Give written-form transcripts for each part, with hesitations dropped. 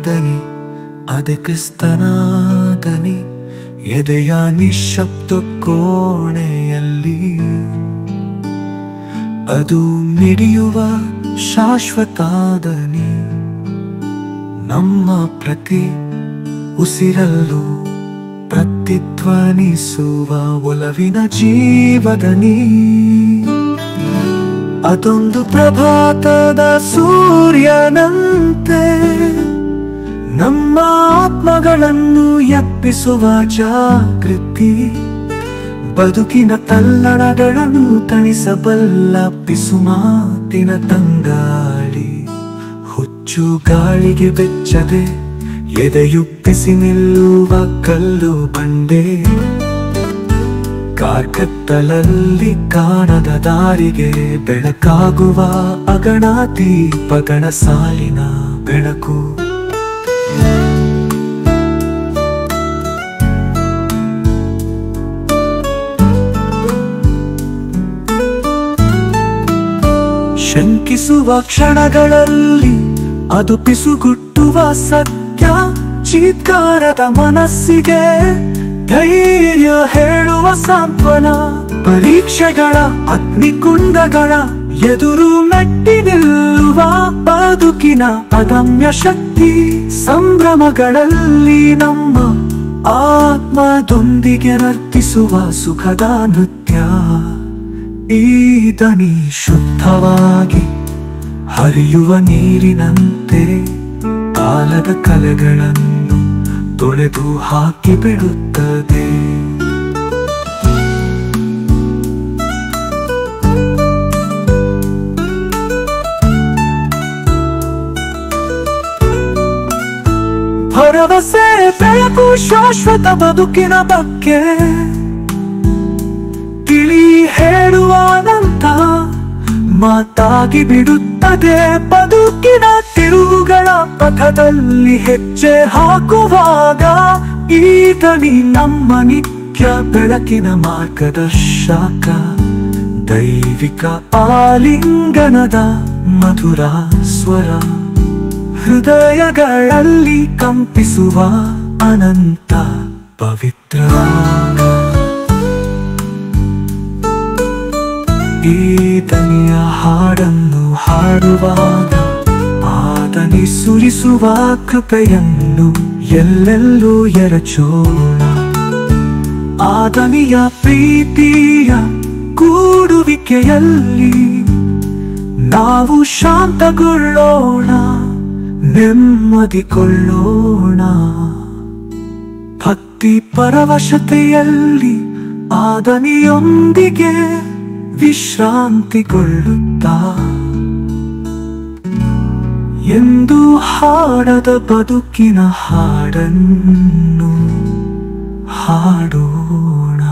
ದನಿ, ಅದೇ ಕ್ರಿಸ್ತನ ದನಿ, ಎದೆಯ ನಿಶ್ಶಬ್ದ ಕೋಣೆಯಲ್ಲಿ ಅದು ಮಿಡಿಯುವ ಶಾಶ್ವತ ದನಿ. ನಮ್ಮ ಪ್ರತಿ ಉಸಿರಲ್ಲೂ ಪ್ರತಿಧ್ವನಿಸುವ ಒಲವಿನ ಜೀವದನಿ. ಅದೊಂದು ಪ್ರಭಾತದ ಸೂರ್ಯನಂತೆ ನಮ್ಮ ಆತ್ಮಗಳನ್ನು ಎಬ್ಬಿಸುವ ಜಾಗೃತಿ. ಬದುಕಿನ ತಲ್ಲಣಗಳನ್ನು ತಣಿಸಬಲ್ಲ ಪಿಸುಮಾತಿನ ತಂಗಾಳಿ. ಹುಚ್ಚು ಗಾಳಿಗೆ ಬೆಚ್ಚದೆ ಎದೆಯುಪ್ಪಿಸಿ ನಿಲ್ಲುವ ಕಲ್ಲು ಬಂಡೆ. ಕಾರ್ಕತ್ತಲಲ್ಲಿ ಕಾಣದ ದಾರಿಗೆ ಬೆಳಕಾಗುವ ಅಗಣ ದೀಪಗಳ ಸಾಲಿನ ಬೆಳಕು. ಶಂಕಿಸುವ ಕ್ಷಣಗಳಲ್ಲಿ ಅದು ಪಿಸುಗುಟ್ಟುವ ಸತ್ಯ. ಚೀತ್ಕಾರದ ಮನಸ್ಸಿಗೆ ಧೈರ್ಯ ಹೇಳುವ ಸಾಂತ್ವನ. ಪರೀಕ್ಷೆಗಳ ಅಗ್ನಿಕುಂಡಗಳ ಎದುರು ಮೆಟ್ಟಿ ನಿಲ್ಲುವ ಬದುಕಿನ ಅದಮ್ಯ ಶಕ್ತಿ. ಸಂಭ್ರಮಗಳಲ್ಲಿ ನಮ್ಮ ಆತ್ಮದೊಂದಿಗೆ ನರ್ತಿಸುವ ಸುಖದ ನೃತ್ಯ. ಈ ದನಿ ಶುದ್ಧವಾಗಿ ಹರಿಯುವ ನೀರಿನಂತೆ ಕಾಲದ ಕಲೆಗಳನ್ನು ತೊಳೆದು ಹಾಕಿ ಬಿಡುತ್ತದೆ. ಭರವಸೆ ಬೆಳಕು ಶಾಶ್ವತ ಬದುಕಿನ ಬಗ್ಗೆ ತಿಳಿ ಹೇಳುವ ಅನಂತ ಮಾತಾಗಿ ಬಿಡುತ್ತದೆ. ಬದುಕಿನ ತಿರುವುಗಳ ಪಥದಲ್ಲಿ ಹೆಜ್ಜೆ ಹಾಕುವಾಗ ಈ ದನಿ ನಮ್ಮ ನಿತ್ಯ ಬೆಳಕಿನ ಮಾರ್ಗದರ್ಶಕ. ದೈವಿಕ ಆಲಿಂಗನದ ಮಧುರ ಸ್ವರ, ಹೃದಯಗಳಲ್ಲಿ ಕಂಪಿಸುವ ಅನಂತ ಪವಿತ್ರ. ಈ ದನಿಯ ಹಾಡನ್ನು ಹಾಡುವಾಗ ಆ ದನಿ ಸುರಿಸುವ ಕೃಪೆಯನ್ನು ಎಲ್ಲೆಲ್ಲೂ ಎರಚೋಣ. ಆ ದನಿಯ ಪ್ರೀತಿಯ ಕೂಡುವಿಕೆಯಲ್ಲಿ ನಾವು ಶಾಂತಗೊಳ್ಳೋಣ, ನೆಮ್ಮದಿಗೊಳ್ಳೋಣ. ಭಕ್ತಿ ಪರವಶತೆಯಲ್ಲಿ ಆ ದನಿಯೊಂದಿಗೆ ವಿಶ್ರಾಂತಿಗೊಳ್ಳುತ್ತಾ ಎಂದು ಹಾಡದ ಬದುಕಿನ ಹಾಡನ್ನು ಹಾಡೋಣ.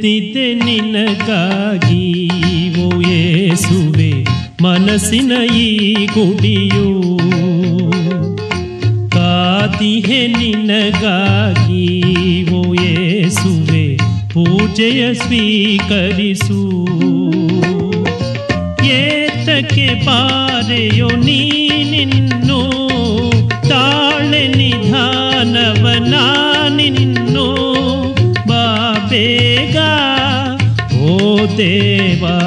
ತೆರೆದಿದೆ ನಿನಗಾಗಿ ಓ ಯೇಸುವೆ ಮನಸ್ಸಿನ ಈ ಗುಡಿಯು. ಕಾದಿಹೆ ನಿನಗಾಗಿ ಓ ಯೇಸುವೆ ಪೂಜೆಯ ಸ್ವೀಕರಿಸು. ಏತಕ್ಕೆ ಬಾರೆಯೋ ನೀನಿನ್ನು ತಾಳೆ ನಿಧಾನವನ ನಿನ್ನು. ಬಾಬೇಗ ಓ ದೇವಾ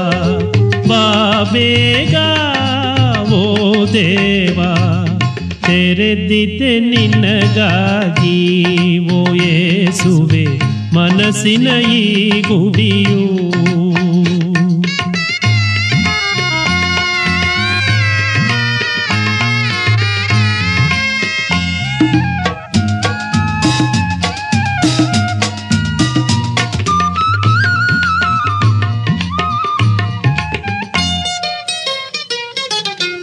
ಬಾಬೇಗ ಓ ದೇವಾ. ತೆರೆದಿದೆ ನಿನಗಾಗಿ ಓ ಯೇಸುವೆ ಮನಸ್ಸಿನ ಈ ಗುಡಿಯು.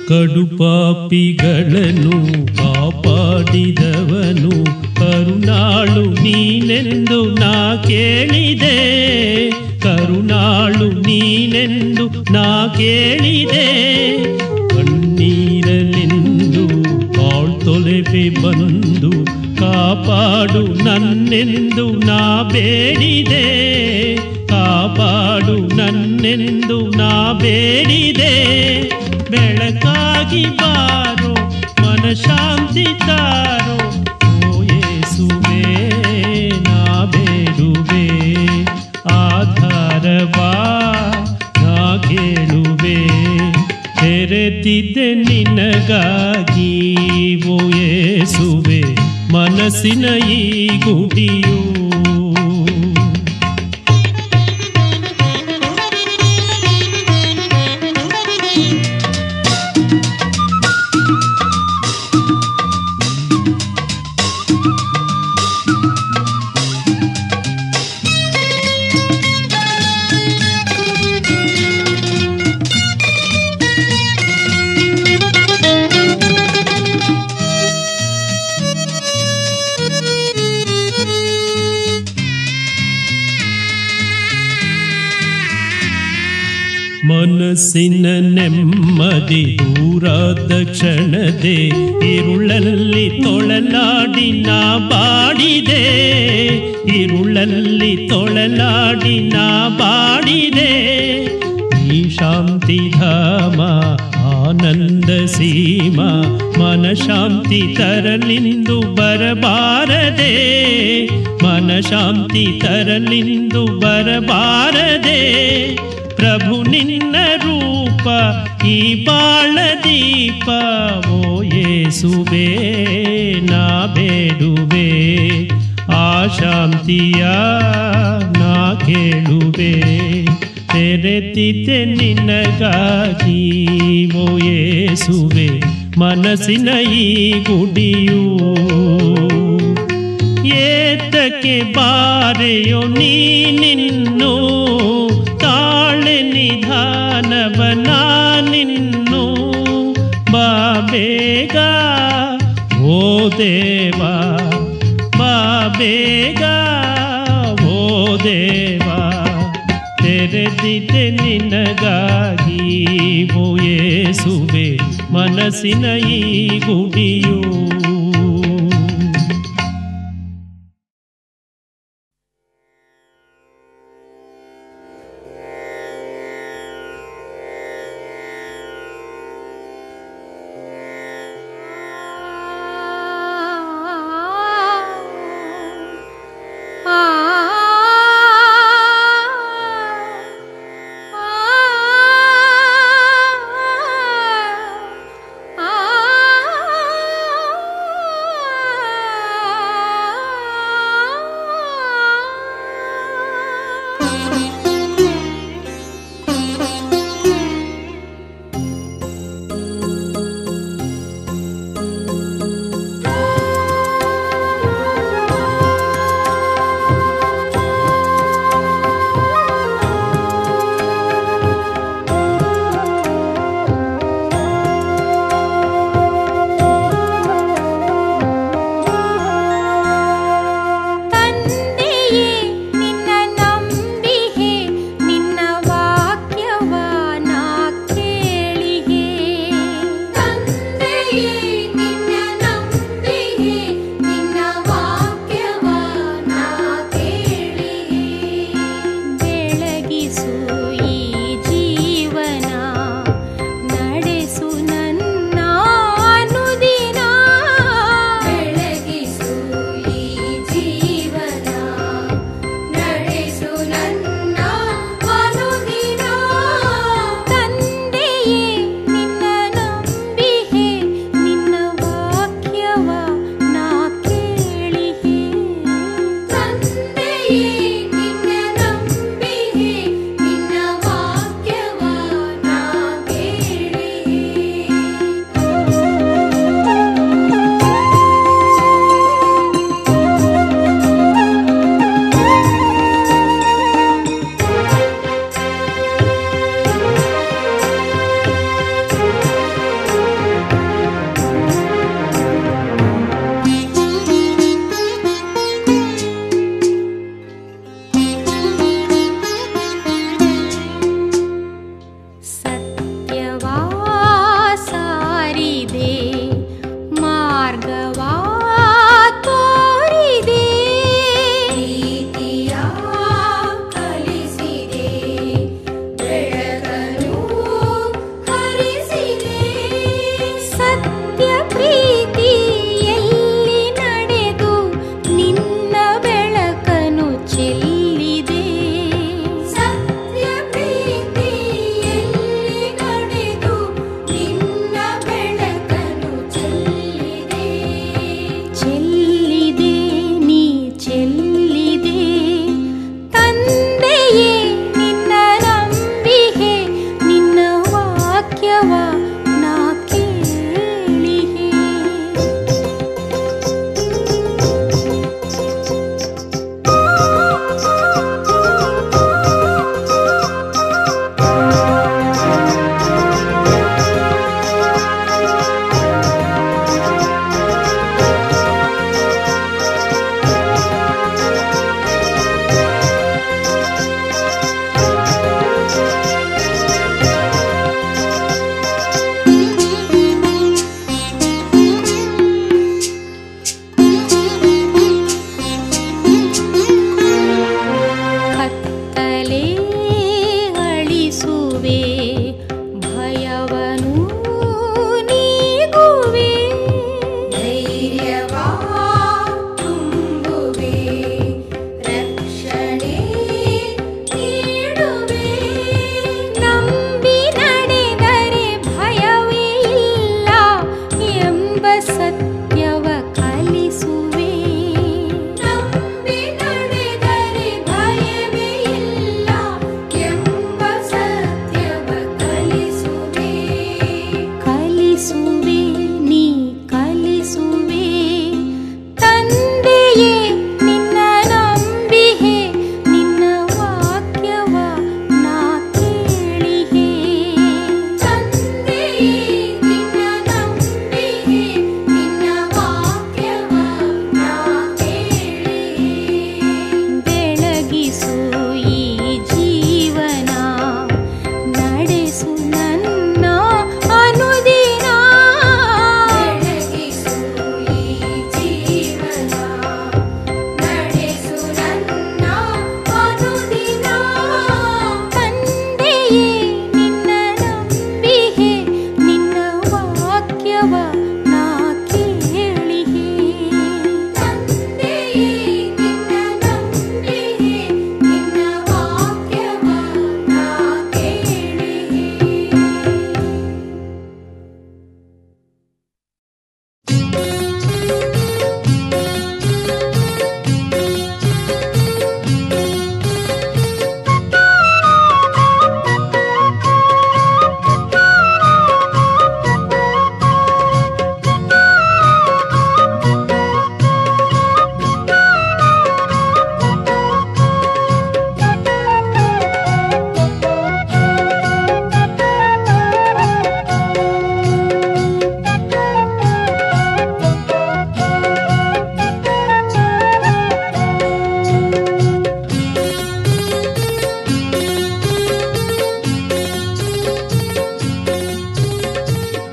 ಕಡುಪಾಪಿಗಳನ್ನು ಕಾಪಾಡಿದವನು ಕರುಣಾಳು ನೀನೆಂದು ನಾ ಕೇಳಿದೆ. ಕರುಣಾಳು ನೀನೆಂದು ನಾ ಕೇಳಿದೆ. ಕಣ್ಣೀರಲೆಂದು ಕಾಳ್ತೊಲೆಪೆ ಬಂದು ಕಾಪಾಡು ನನ್ನೆಂದು ನಾ ಬೇಡಿದೆ. ಕಾಪಾಡು ನನ್ನೆಂದು ನಾ ಬೇಡಿದೆ. ಬೆಳಕಾಗಿ ಬಾರೋ ಮನಶಾಂತಿ ತಾರೋ ಓ ಯೇಸುವೆ ನಾ ಬೇಡುವೆ. ಆಧಾರವಾ ನಾ ಕೇಳುವೆ. ತೆರೆದಿದೆ ನಿನಗಾಗಿ ಓ ಯೇಸುವೆ ಮನಸ್ಸಿನ ಈ ಗುಡಿಯು. ಮನಸ್ಸಿನ ನೆಮ್ಮದಿ ದೂರಾದ ಕ್ಷಣದೆ ಇರುಳಲ್ಲಿ ತೊಳಲಾಡಿ ನಾ ಬಾಡಿದೆ. ಇರುಳಲ್ಲಿ ತೊಳಲಾಡಿ ನಾ ಬಾಡಿದೆ. ಈ ಶಾಂತಿ ಧಾಮ ಆನಂದ ಸೀಮಾ ಮನಶಾಂತಿ ತರಲಿಂದು ಬರಬಾರದೆ. ಮನಶಾಂತಿ ತರಲಿಂದು ಬರಬಾರದೆ. ಪ್ರಭು ನಿನ್ನ ರೂಪ ಈ ಬಾಳ ದೀಪ ಓ ಯೇಸುವೆ ನಾ ಬೇಡುವೆ. ಆ ಶಾಂತಿಯ ನಾ ಕೇಳುವೆ. ತೆರೆದಿದೆ ನಿನಗಾಗಿ ಓ ಯೇಸುವೆ ಮನಸ್ಸಿನ ಈ ಗುಡಿಯು. ಏತಕ್ಕೆ ಬಾರೆಯೋ ನೀನಿನ್ನು ತಾಳೆ ನಿಧಾನವನ ನಿನ್ನು. ಬಾಬೇಗ ಓ ದೇವಾ ಬಾಬೇಗ ಓ ದೇವಾ. ತೆರೆದಿದೆ ನಿನಗಾಗಿ ಓ ಯೇಸುವೆ ಮನಸ್ಸಿನ ಈ ಗುಡಿಯು.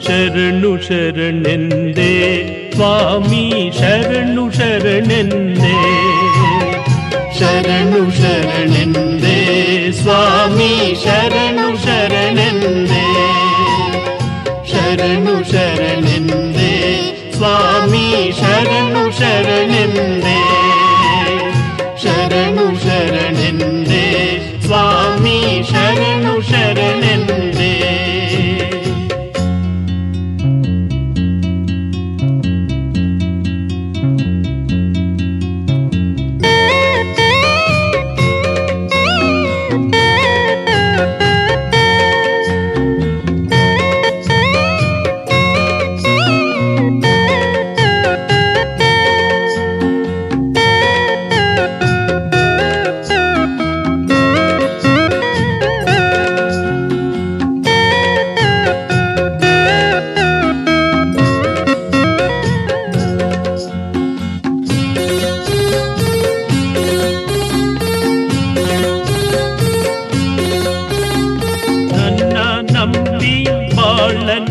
ಶರಣು ಶರಣೆಂದೇ ಸ್ವಾಮಿ ಶರಣು ಶರಣೆಂದೇ ಶರಣು ಶರಣೆಂದೇ ಸ್ವಾಮಿ ಶರಣು ಶರಣೆಂದೇ ಶರಣು ಶರಣೆಂದೇ ಸ್ವಾಮಿ ಶರಣು ಶರಣೆಂದೇ ಶರಣು ಶರಣೆಂದೇ ಸ್ವಾಮಿ ಶರಣು ಶರಣೆಂದೇ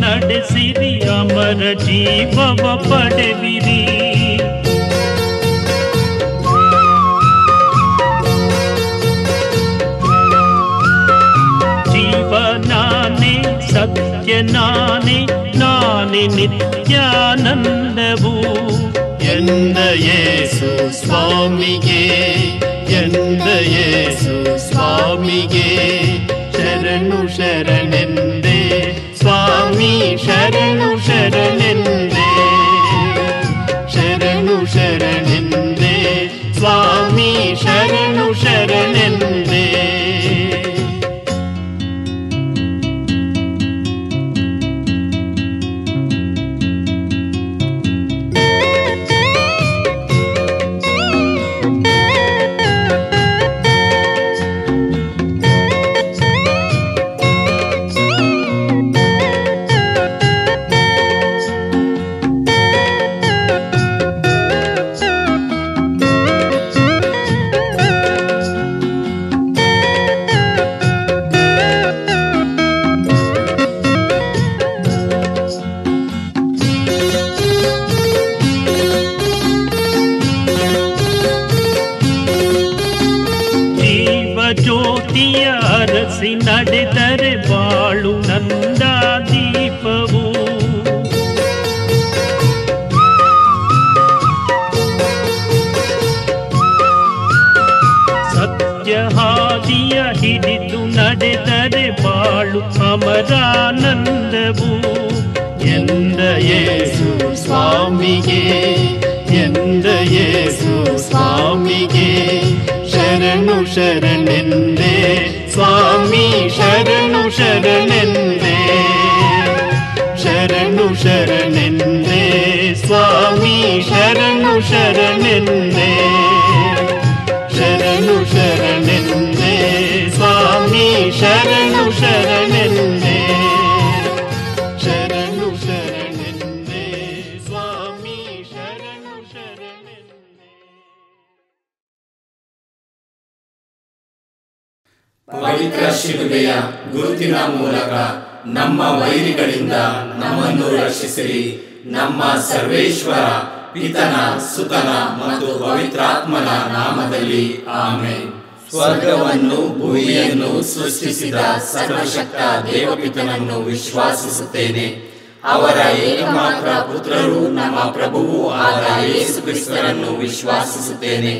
ನಡೆಸಿರಿ ಅಮರ ಜೀವವ ಪಡೆವಿರಿ ಜೀವನಾನೆ ಸತ್ಯ ನಾನೇ ನಾನೇ ನಿತ್ಯಾನಂದವು ಎಂದ ಯೇಸು ಸ್ವಾಮಿಗೆ ಎಂದ ಯೇಸು ಸ್ವಾಮಿಗೆ ಶರಣು ಶರಣೆಂದೇ ಸ್ವಾಮಿ ಶರಣು ಶರಣೆಂದೇ ಶರಣು ಶರಣೆಂದೇ ಸ್ವಾಮಿ ಶರಣು ಶರಣೆಂದೇ ಜ್ಯೋತಿಯ ಅರಸಿ ನಡೆದರೆ ಬಾಳು ನಂದಾದಿ ಬಾಳು ಅಮರಾನಂದವು ಎಂದ ಯೇಸು ಸ್ವಾಮಿಗೆ ಎಂದ ಯೇಸು ಸ್ವಾಮಿಗೆ ಶರಣು ಶರಣೆಂದೇ ಸ್ವಾಮಿ ಶರಣು ಶರಣೆಂದೇ ಶರಣು ಶರಣೆಂದೇ ಸ್ವಾಮಿ ಶರಣು ಶರಣೆಂದೇ ಶರಣು ಶರಣೆಂದೇ ಸ್ವಾಮಿ ಶರಣು ಶರಣೆಂದೇ ಶರಣು ಶರಣೆಂದೇ ಸ್ವಾಮಿ ಶರಣು ಶರಣೆಂದೇ. ಪವಿತ್ರ ಶಿಲುಬೆಯ ಗುರುತಿನ ಮೂಲಕ ನಮ್ಮ ವೈರಿಗಳಿಂದ ನಮ್ಮನ್ನು ರಕ್ಷಿಸಿರಿ. ನಮ್ಮ ಸರ್ವೇಶ್ವರ ಪಿತನ ಸುತನ ಮತ್ತು ಪವಿತ್ರಾತ್ಮನ ನಾಮದಲ್ಲಿ ಆಮೆನ್. ಸ್ವರ್ಗವನ್ನು ಭೂಮಿಯನ್ನು ಸೃಷ್ಟಿಸಿದ ಸರ್ವಶಕ್ತ ದೇವಪಿತನನ್ನು ವಿಶ್ವಾಸಿಸುತ್ತೇನೆ. ಅವರ ಏಕಮಾತ್ರ ಪುತ್ರರು ನಮ್ಮ ಪ್ರಭುವು ಆದ ಯೇಸು ಕ್ರಿಸ್ತರನ್ನು ವಿಶ್ವಾಸಿಸುತ್ತೇನೆ.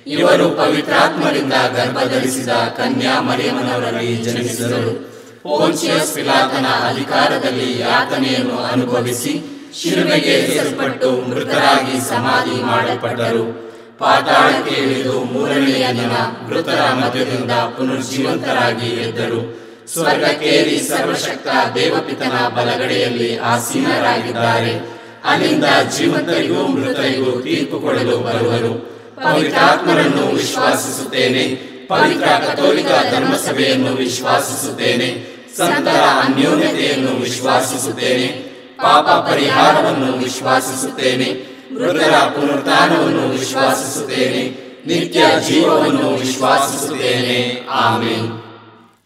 ಇವರು ಪವಿತ್ರಾತ್ಮರಿಂದ ಗರ್ಭಧರಿಸಿದ ಕನ್ಯಾ ಮರಿಯಮ್ಮನವರಲ್ಲಿ ಜನಿಸಿದರು. ಪೋಂಚಿಯಸ್ ಪಿಲಾತನ ಅಧಿಕಾರದಲ್ಲಿ ಯಾತನೆಯನ್ನು ಅನುಭವಿಸಿ ಶಿಲುಬೆಗೆ ಏರಿಸಲ್ಪಟ್ಟು ಮೃತರಾಗಿ ಸಮಾಧಿ ಮಾಡಲ್ಪಟ್ಟರು. ಪಾತಾಳಕ್ಕೆ ಇಳಿದು ಮೂರನೆಯ ದಿನ ಮೃತರ ಮಧ್ಯದಿಂದ ಪುನರ್ಜೀವಂತರಾಗಿ ಎದ್ದರು. ಸ್ವರ್ಗಕ್ಕೇರಿ ಸರ್ವಶಕ್ತ ದೇವಪಿತನ ಬಲಗಡೆಯಲ್ಲಿ ಆಸೀನರಾಗಿದ್ದಾರೆ. ಅಲ್ಲಿಂದ ಜೀವಂತರಿಗೂ ಮೃತರಿಗೂ ತೀರ್ಪು ಕೊಡಲು ಬರುವರು. ಪವಿತ್ರಾತ್ಮರನ್ನು ವಿಶ್ವಾಸಿಸುತ್ತೇನೆ. ಪವಿತ್ರ ಕಥೋಲಿಕ ಧರ್ಮಸಭೆಯನ್ನು ವಿಶ್ವಾಸಿಸುತ್ತೇನೆ. ಸಂತರ ಅನ್ಯೋನ್ಯತೆಯನ್ನು ವಿಶ್ವಾಸಿಸುತ್ತೇನೆ. ಪಾಪ ಪರಿಹಾರವನ್ನು ವಿಶ್ವಾಸಿಸುತ್ತೇನೆ. ಮೃತರ ಪುನರುತ್ಥಾನವನ್ನು ವಿಶ್ವಾಸಿಸುತ್ತೇನೆ. ನಿತ್ಯ ಜೀವವನ್ನು ವಿಶ್ವಾಸಿಸುತ್ತೇನೆ. ಆಮೆನ್.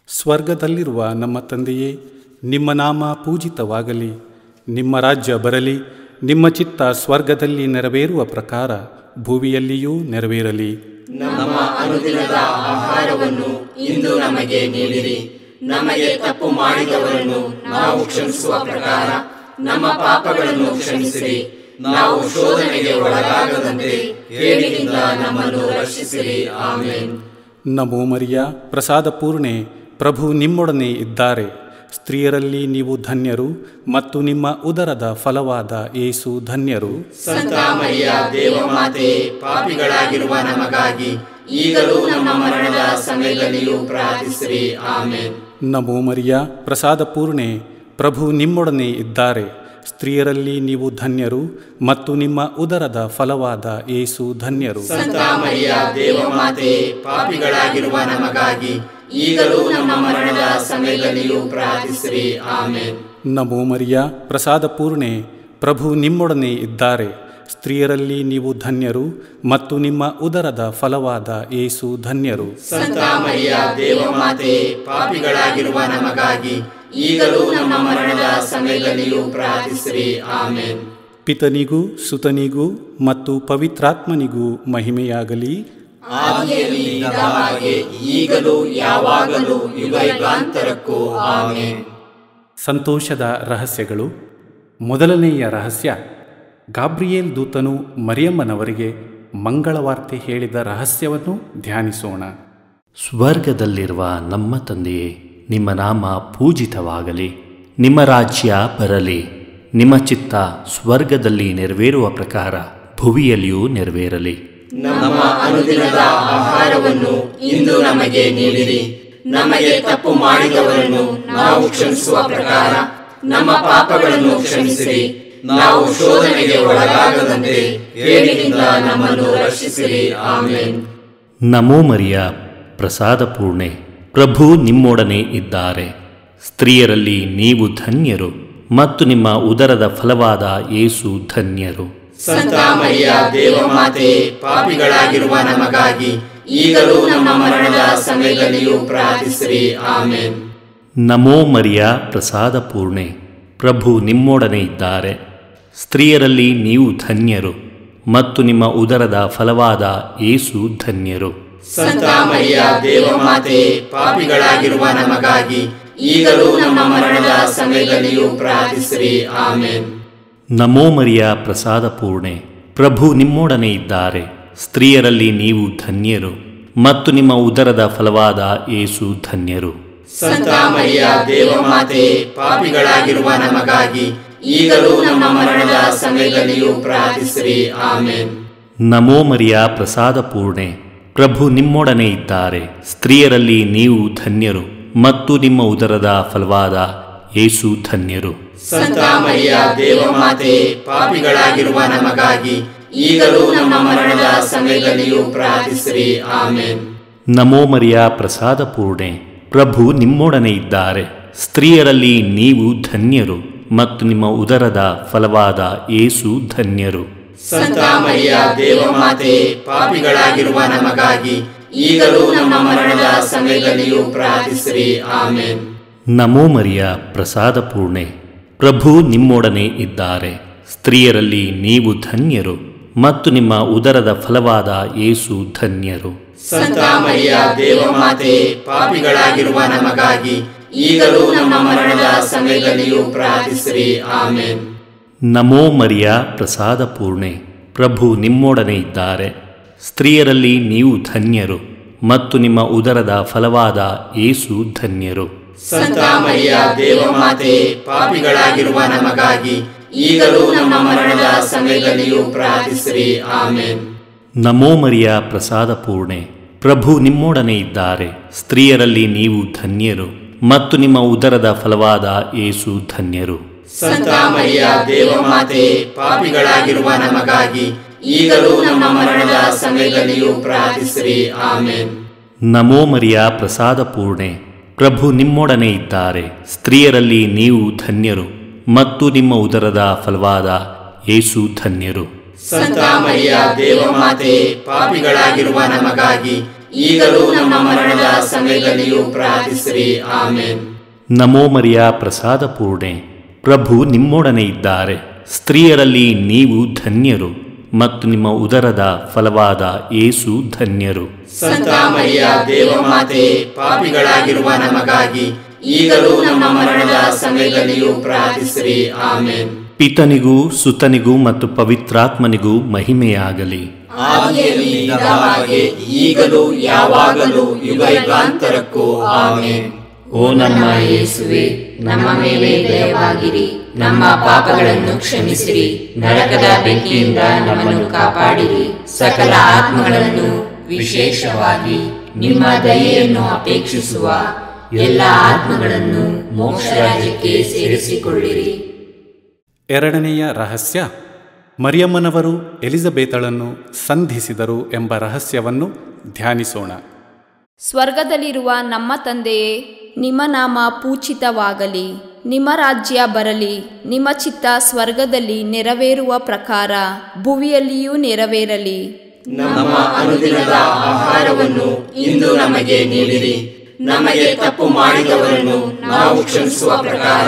ಸ್ವರ್ಗದಲ್ಲಿರುವ ನಮ್ಮ ತಂದೆಯೇ, ನಿಮ್ಮ ನಾಮ ಪೂಜಿತವಾಗಲಿ. ನಿಮ್ಮ ರಾಜ್ಯ ಬರಲಿ. ನಿಮ್ಮ ಚಿತ್ತ ಸ್ವರ್ಗದಲ್ಲಿ ನೆರವೇರುವ ಪ್ರಕಾರ ಭೂಮಿಯಲ್ಲಿಯೂ ನೆರವೇರಲಿ. ನಮ್ಮ ಅನುದಿನದ ಆಹಾರವನ್ನು ಇಂದು ನಮಗೆ ನೀಡಿರಿ. ನಮಗೆ ತಪ್ಪು ಮಾಡಿದವರನ್ನು ನಾವು ಕ್ಷಮಿಸುವ ಪ್ರಕಾರ ನಮ್ಮ ಪಾಪಗಳನ್ನು ಕ್ಷಮಿಸಿರಿ. ನಾವು ಶೋಧನೆಗೆ ಒಳಗಾಗದಂತೆ ಕೇಡಿನಿಂದ ನಮ್ಮನ್ನು ರಕ್ಷಿಸಿರಿ. ಆಮೆನ್. ನಮೋ ಮರಿಯ, ಪ್ರಸಾದ ಪೂರ್ಣೆ, ಪ್ರಭು ನಿಮ್ಮೊಡನೆ ಇದ್ದಾರೆ. ಸ್ತ್ರೀಯರಲ್ಲಿ ನೀವು ಧನ್ಯರು ಮತ್ತು ನಿಮ್ಮ ಉದರದ ಫಲವಾದ ಯೇಸು ಧನ್ಯರು. ಸಂತ ಮರಿಯ ದೇವಮಾತೆಯೇ, ಪಾಪಿಗಳಾಗಿರುವ ನಮಗಾಗಿ ಈಗಲೂ ನಮ್ಮ ಮರಣದ ಸಮಯದಲ್ಲಿಯೂ ಪ್ರಾರ್ಥಿಸಿರಿ. ಆಮೆನ್. ನಮೋ ಮರಿಯ, ಪ್ರಸಾದ ಪೂರ್ಣೆ, ಪ್ರಭು ನಿಮ್ಮೊಡನೆ ಇದ್ದಾರೆ. ಸ್ತ್ರೀಯರಲ್ಲಿ ನೀವು ಧನ್ಯರು ಮತ್ತು ನಿಮ್ಮ ಉದರದ ಫಲವಾದ ಯೇಸು ಧನ್ಯರು. ಸಂತ ಮರಿಯ ದೇವಮಾತೆಯೇ, ಪಾಪಿಗಳಾಗಿರುವ ನಮಗಾಗಿ ಈಗಲೂ ನಮ್ಮ ಮರಣದ ಸಮಯದಲ್ಲಿಯೂ ಪ್ರಾರ್ಥಿಸಿರಿ. ಆಮೆನ್. ನಮೋ ಮರಿಯ, ಪ್ರಸಾದ ಪೂರ್ಣೆ, ಪ್ರಭು ನಿಮ್ಮೊಡನೆ ಇದ್ದಾರೆ. ಸ್ತ್ರೀಯರಲ್ಲಿ ನೀವು ಧನ್ಯರು ಮತ್ತು ನಿಮ್ಮ ಉದರದ ಫಲವಾದ ಯೇಸು ಧನ್ಯರು. ಸಂತ ಮರಿಯ ದೇವಮಾತೆಯೇ, ಪಾಪಿಗಳಾಗಿರುವ ನಮಗಾಗಿ ಈಗಲೂ ನಮ್ಮ ಮರಣದ ಸಮಯದಲ್ಲಿಯೂ ಪ್ರಾರ್ಥಿಸಿರಿ. ಆಮೆನ್. ಪಿತನಿಗೂ ಸುತನಿಗೂ ಮತ್ತು ಪವಿತ್ರಾತ್ಮನಿಗೂ ಮಹಿಮೆಯಾಗಲಿ. ಆದಿಯಲ್ಲಿ ಇದ್ದ ಹಾಗೆ ಈಗಲೂ ಯಾವಾಗಲೂ ಯುಗಯುಗಾಂತರಕ್ಕೂ. ಆಮೆನ್. ಸಂತೋಷದ ರಹಸ್ಯಗಳು. ಮೊದಲನೆಯ ರಹಸ್ಯ, ಗಾಬ್ರಿಯೇಲ್ ದೂತನು ಮರಿಯಮ್ಮನವರಿಗೆ ಮಂಗಳವಾರ್ತೆ ಹೇಳಿದ ರಹಸ್ಯವನ್ನು ಧ್ಯಾನಿಸೋಣ. ಸ್ವರ್ಗದಲ್ಲಿರುವ ನಮ್ಮ ತಂದೆಯೇ, ನಿಮ್ಮ ನಾಮ ಪೂಜಿತವಾಗಲಿ. ನಿಮ್ಮ ರಾಜ್ಯ ಬರಲಿ. ನಿಮ್ಮ ಚಿತ್ತ ಸ್ವರ್ಗದಲ್ಲಿ ನೆರವೇರುವ ಪ್ರಕಾರ ಭುವಿಯಲ್ಲಿಯೂ ನೆರವೇರಲಿ. ನಮ್ಮ ಅನುದಿನದ ಆಹಾರವನ್ನು ಇಂದು ನಮಗೆ ನೀಡಿರಿ. ನಮಗೆ ತಪ್ಪು ಮಾಡಿದವರನ್ನು ನಾವು ಕ್ಷಮಿಸುವ ಪ್ರಕಾರ ನಮ್ಮ ಪಾಪಗಳನ್ನು ಕ್ಷಮಿಸಿರಿ. ನಾವು ಶೋಧನೆಗೆ ಒಳಗಾಗದಂತೆ ಕೇಡಿನಿಂದ ನಮ್ಮನ್ನು ರಕ್ಷಿಸಿರಿ. ಆಮೆನ್. ನಮೋ ಮರಿಯ, ಪ್ರಸಾದ ಪೂರ್ಣೆ, ಪ್ರಭು ನಿಮ್ಮೊಡನೆ ಇದ್ದಾರೆ. ಸ್ತ್ರೀಯರಲ್ಲಿ ನೀವು ಧನ್ಯರು ಮತ್ತು ನಿಮ್ಮ ಉದರದ ಫಲವಾದ ಯೇಸು ಧನ್ಯರು. ಸಂತ ಮರಿಯ ದೇವಮಾತೆಯೇ, ಪಾಪಿಗಳಾಗಿರುವ ನಮಗಾಗಿ ಈಗಲೂ ನಮ್ಮ ಮರಣದ ಸಮಯದಲ್ಲಿಯೂ ಪ್ರಾರ್ಥಿಸಿರಿ. ಆಮೆನ್. ನಮೋ ಮರಿಯ, ಪ್ರಸಾದ ಪೂರ್ಣೆ, ಪ್ರಭು ನಿಮ್ಮೊಡನೆ ಇದ್ದಾರೆ. ಸ್ತ್ರೀಯರಲ್ಲಿ ನೀವು ಧನ್ಯರು ಮತ್ತು ನಿಮ್ಮ ಉದರದ ಫಲವಾದ ಯೇಸು ಧನ್ಯರು. ಸಂತ ಮರಿಯ ದೇವಮಾತೆಯೇ, ಪಾಪಿಗಳಾಗಿರುವ ನಮಗಾಗಿ ಈಗಲೂ ನಮ್ಮ ಮರಣದ ಸಮಯದಲ್ಲಿಯೂ ಪ್ರಾರ್ಥಿಸಿರಿ. ಆಮೆನ್. ನಮೋ ಮರಿಯ, ಪ್ರಸಾದ ಪೂರ್ಣೆ, ಪ್ರಭು ನಿಮ್ಮೊಡನೆ ಇದ್ದಾರೆ. ಸ್ತ್ರೀಯರಲ್ಲಿ ನೀವು ಧನ್ಯರು ಮತ್ತು ನಿಮ್ಮ ಉದರದ ಫಲವಾದ ಯೇಸು ಧನ್ಯರು. ಸಂತ ಮರಿಯ ದೇವಮಾತೆ, ಪಾಪಿಗಳಾಗಿರುವ ನಮಗಾಗಿ ಈಗಲೂ ನಮ್ಮ ಮರಣದ ಸಮಯದಲ್ಲಿಯೂ ಪ್ರಾರ್ಥಿಸಿರಿ. ಆಮೇನ್. ನಮೋ ಮರಿಯ ಪ್ರಸಾದ ಪೂರ್ಣೆ, ಪ್ರಭು ನಿಮ್ಮೊಡನೆ ಇದ್ದಾರೆ. ಸ್ತ್ರೀಯರಲ್ಲಿ ನೀವು ಧನ್ಯರು ಮತ್ತು ನಿಮ್ಮ ಉದರದ ಫಲವಾದ ಯೇಸು ಧನ್ಯರು. ಸಂತ ಮರಿಯ ದೇವಮಾತೆ, ಪಾಪಿಗಳಾಗಿರುವ ನಮಗಾಗಿ ಈಗಲೂ ನಮ್ಮ ಮರಣದ ಸಮಯದಲ್ಲಿಯೂ ಪ್ರಾರ್ಥಿಸಿರಿ. ಆಮೇನ್. ನಮೋ ಮರಿಯ ಪ್ರಸಾದ ಪೂರ್ಣೆ, ಪ್ರಭು ನಿಮ್ಮೊಡನೆ ಇದ್ದಾರೆ. ಸ್ತ್ರೀಯರಲ್ಲಿ ನೀವು ಧನ್ಯರು ಮತ್ತು ನಿಮ್ಮ ಉದರದ ಫಲವಾದ ಯೇಸು ಧನ್ಯರು. ಸಂತ ಮರಿಯ ದೇವಮಾತೆ, ಪಾಪಿಗಳಾಗಿರುವ ನಮಗಾಗಿ ಈಗಲೂ ನಮ್ಮ ಮರಣದ ಸಮಯದಲ್ಲಿಯೂ ಪ್ರಾರ್ಥಿಸಿರಿ. ಆಮೇನ್. ನಮೋ ಮರಿಯ ಪ್ರಸಾದ ಪೂರ್ಣೆ, ಪ್ರಭು ನಿಮ್ಮೊಡನೆ ಇದ್ದಾರೆ. ಸ್ತ್ರೀಯರಲ್ಲಿ ನೀವು ಧನ್ಯರು ಮತ್ತು ನಿಮ್ಮ ಉದರದ ಫಲವಾದ ಯೇಸು ಧನ್ಯರು. ಸಂತ ಮರಿಯ ದೇವಮಾತೆ, ಪಾಪಿಗಳಾಗಿರುವ ನಮಗಾಗಿ ಈಗಲೂ ನಮ್ಮ ಮರಣದ ಸಮಯದಲ್ಲಿಯೂ ಪ್ರಾರ್ಥಿಸಿರಿ. ಆಮೇನ್. ನಮೋ ಮರಿಯ ಪ್ರಸಾದ ಪೂರ್ಣೆ, ಪ್ರಭು ನಿಮ್ಮೊಡನೆ ಇದ್ದಾರೆ. ಸ್ತ್ರೀಯರಲ್ಲಿ ನೀವು ಧನ್ಯರು ಮತ್ತು ನಿಮ್ಮ ಉದರದ ಫಲವಾದ ಯೇಸು ಧನ್ಯರು. ಸಂತ ಮರಿಯ ದೇವಮಾತೆ, ಪಾಪಿಗಳಾಗಿರುವ ನಮಗಾಗಿ ಈಗಲೂ ನಮ್ಮ ಮರಣದ ಸಮಯದಲ್ಲಿಯೂ ಪ್ರಾರ್ಥಿಸಿರಿ. ಆಮೇನ್. ನಮೋ ಮರಿಯ ಪ್ರಸಾದ ಪೂರ್ಣೆ, ಪ್ರಭು ನಿಮ್ಮೊಡನೆ ಇದ್ದಾರೆ. ಸ್ತ್ರೀಯರಲ್ಲಿ ನೀವು ಧನ್ಯರು ಮತ್ತು ನಿಮ್ಮ ಉದರದ ಫಲವಾದ ಯೇಸು ಧನ್ಯರು. ಸಂತ ಮರಿಯ ದೇವಮಾತೆ, ಪಾಪಿಗಳಾಗಿರುವ ನಮಗಾಗಿ ಈಗಲೂ ನಮ್ಮ ಮರಣದ ಸಮಯದಲ್ಲಿಯೂ ಪ್ರಾರ್ಥಿಸಿರಿ. ಆಮೇನ್. ನಮೋ ಮರಿಯ ಪ್ರಸಾದ ಪೂರ್ಣೆ, ಪ್ರಭು ನಿಮ್ಮೊಡನೆ ಇದ್ದಾರೆ. ಸ್ತ್ರೀಯರಲ್ಲಿ ನೀವು ಧನ್ಯರು ಮತ್ತು ನಿಮ್ಮ ಉದರದ ಫಲವಾದ ಯೇಸು ಧನ್ಯರು. ಸಂತ ಮರಿಯ ದೇವಮಾತೆ, ಪಾಪಿಗಳಾಗಿರುವ ನಮಗಾಗಿ ಈಗಲೂ ನಮ್ಮ ಮರಣದ ಸಮಯದಲ್ಲಿಯೂ ಪ್ರಾರ್ಥಿಸಿರಿ. ಆಮೇನ್. ನಮೋ ಮರಿಯ ಪ್ರಸಾದ ಪೂರ್ಣೆ, ಪ್ರಭು ನಿಮ್ಮೊಡನೆ ಇದ್ದಾರೆ. ಸ್ತ್ರೀಯರಲ್ಲಿ ನೀವು ಧನ್ಯರು ಮತ್ತು ನಿಮ್ಮ ಉದರದ ಫಲವಾದ ಯೇಸು ಧನ್ಯರು. ಸಂತ ಮರಿಯ ದೇವಮಾತೆ, ಪಾಪಿಗಳಾಗಿರುವ ನಮಗಾಗಿ ಈಗಲೂ ನಮ್ಮ ಮರಣದ ಸಮಯದಲ್ಲಿಯೂ ಪ್ರಾರ್ಥಿಸಿರಿ. ಆಮೇನ್. ಪಿತನಿಗೂ ಸುತನಿಗೂ ಮತ್ತು ಪವಿತ್ರಾತ್ಮನಿಗೂ ಮಹಿಮೆಯಾಗಲಿ. ಆದಿಯಲ್ಲಿ ಇದ್ದ ಹಾಗೆ ಈಗಲೂ ಯಾವಾಗಲೂ ಯುಗಾಂತರಕ್ಕೂ. ಆಮೇನ್. ಓ ನಮ್ಮ ಯೇಸುವೆ, ನಮ್ಮ ಮೇಲೆ ದಯವಾಗಿರಿ, ನಮ್ಮ ಪಾಪಗಳನ್ನು ಕ್ಷಮಿಸಿರಿ, ನರಕದ ಬೆಂಕಿಯಿಂದ ನಮ್ಮನ್ನು ಕಾಪಾಡಿರಿ, ಸಕಲ ಆತ್ಮಗಳನ್ನು ವಿಶೇಷವಾಗಿ ನಿಮ್ಮ ದಯೆಯನ್ನು ಅಪೇಕ್ಷಿಸುವ ಎಲ್ಲ ಆತ್ಮಗಳನ್ನು ಮೋಕ್ಷ ರಾಜ್ಯಕ್ಕೆ ಸೇರಿಸಿಕೊಳ್ಳಿರಿ. ಎರಡನೆಯ ರಹಸ್ಯ, ಮರಿಯಮ್ಮನವರು ಎಲಿಜಬೇತಳನ್ನು ಸಂಧಿಸಿದರು ಎಂಬ ರಹಸ್ಯವನ್ನು ಧ್ಯಾನಿಸೋಣ. ಸ್ವರ್ಗದಲ್ಲಿರುವ ನಮ್ಮ ತಂದೆಯೇ, ನಿಮ್ಮ ನಾಮ ಪೂಜಿತವಾಗಲಿ, ನಿಮ್ಮ ರಾಜ್ಯ ಬರಲಿ, ನಿಮ್ಮ ಚಿತ್ತ ಸ್ವರ್ಗದಲ್ಲಿ ನೆರವೇರುವ ಪ್ರಕಾರ ಭುವಿಯಲ್ಲಿಯೂ ನೆರವೇರಲಿ. ನಮ್ಮ ಅನುದಿನದ ಆಹಾರವನ್ನು ಇಂದು ನಮಗೆ ನೀಡಿರಿ. ನಮಗೆ ತಪ್ಪು ಮಾಡಿದವರನ್ನು ನಾವು ಕ್ಷಮಿಸುವ ಪ್ರಕಾರ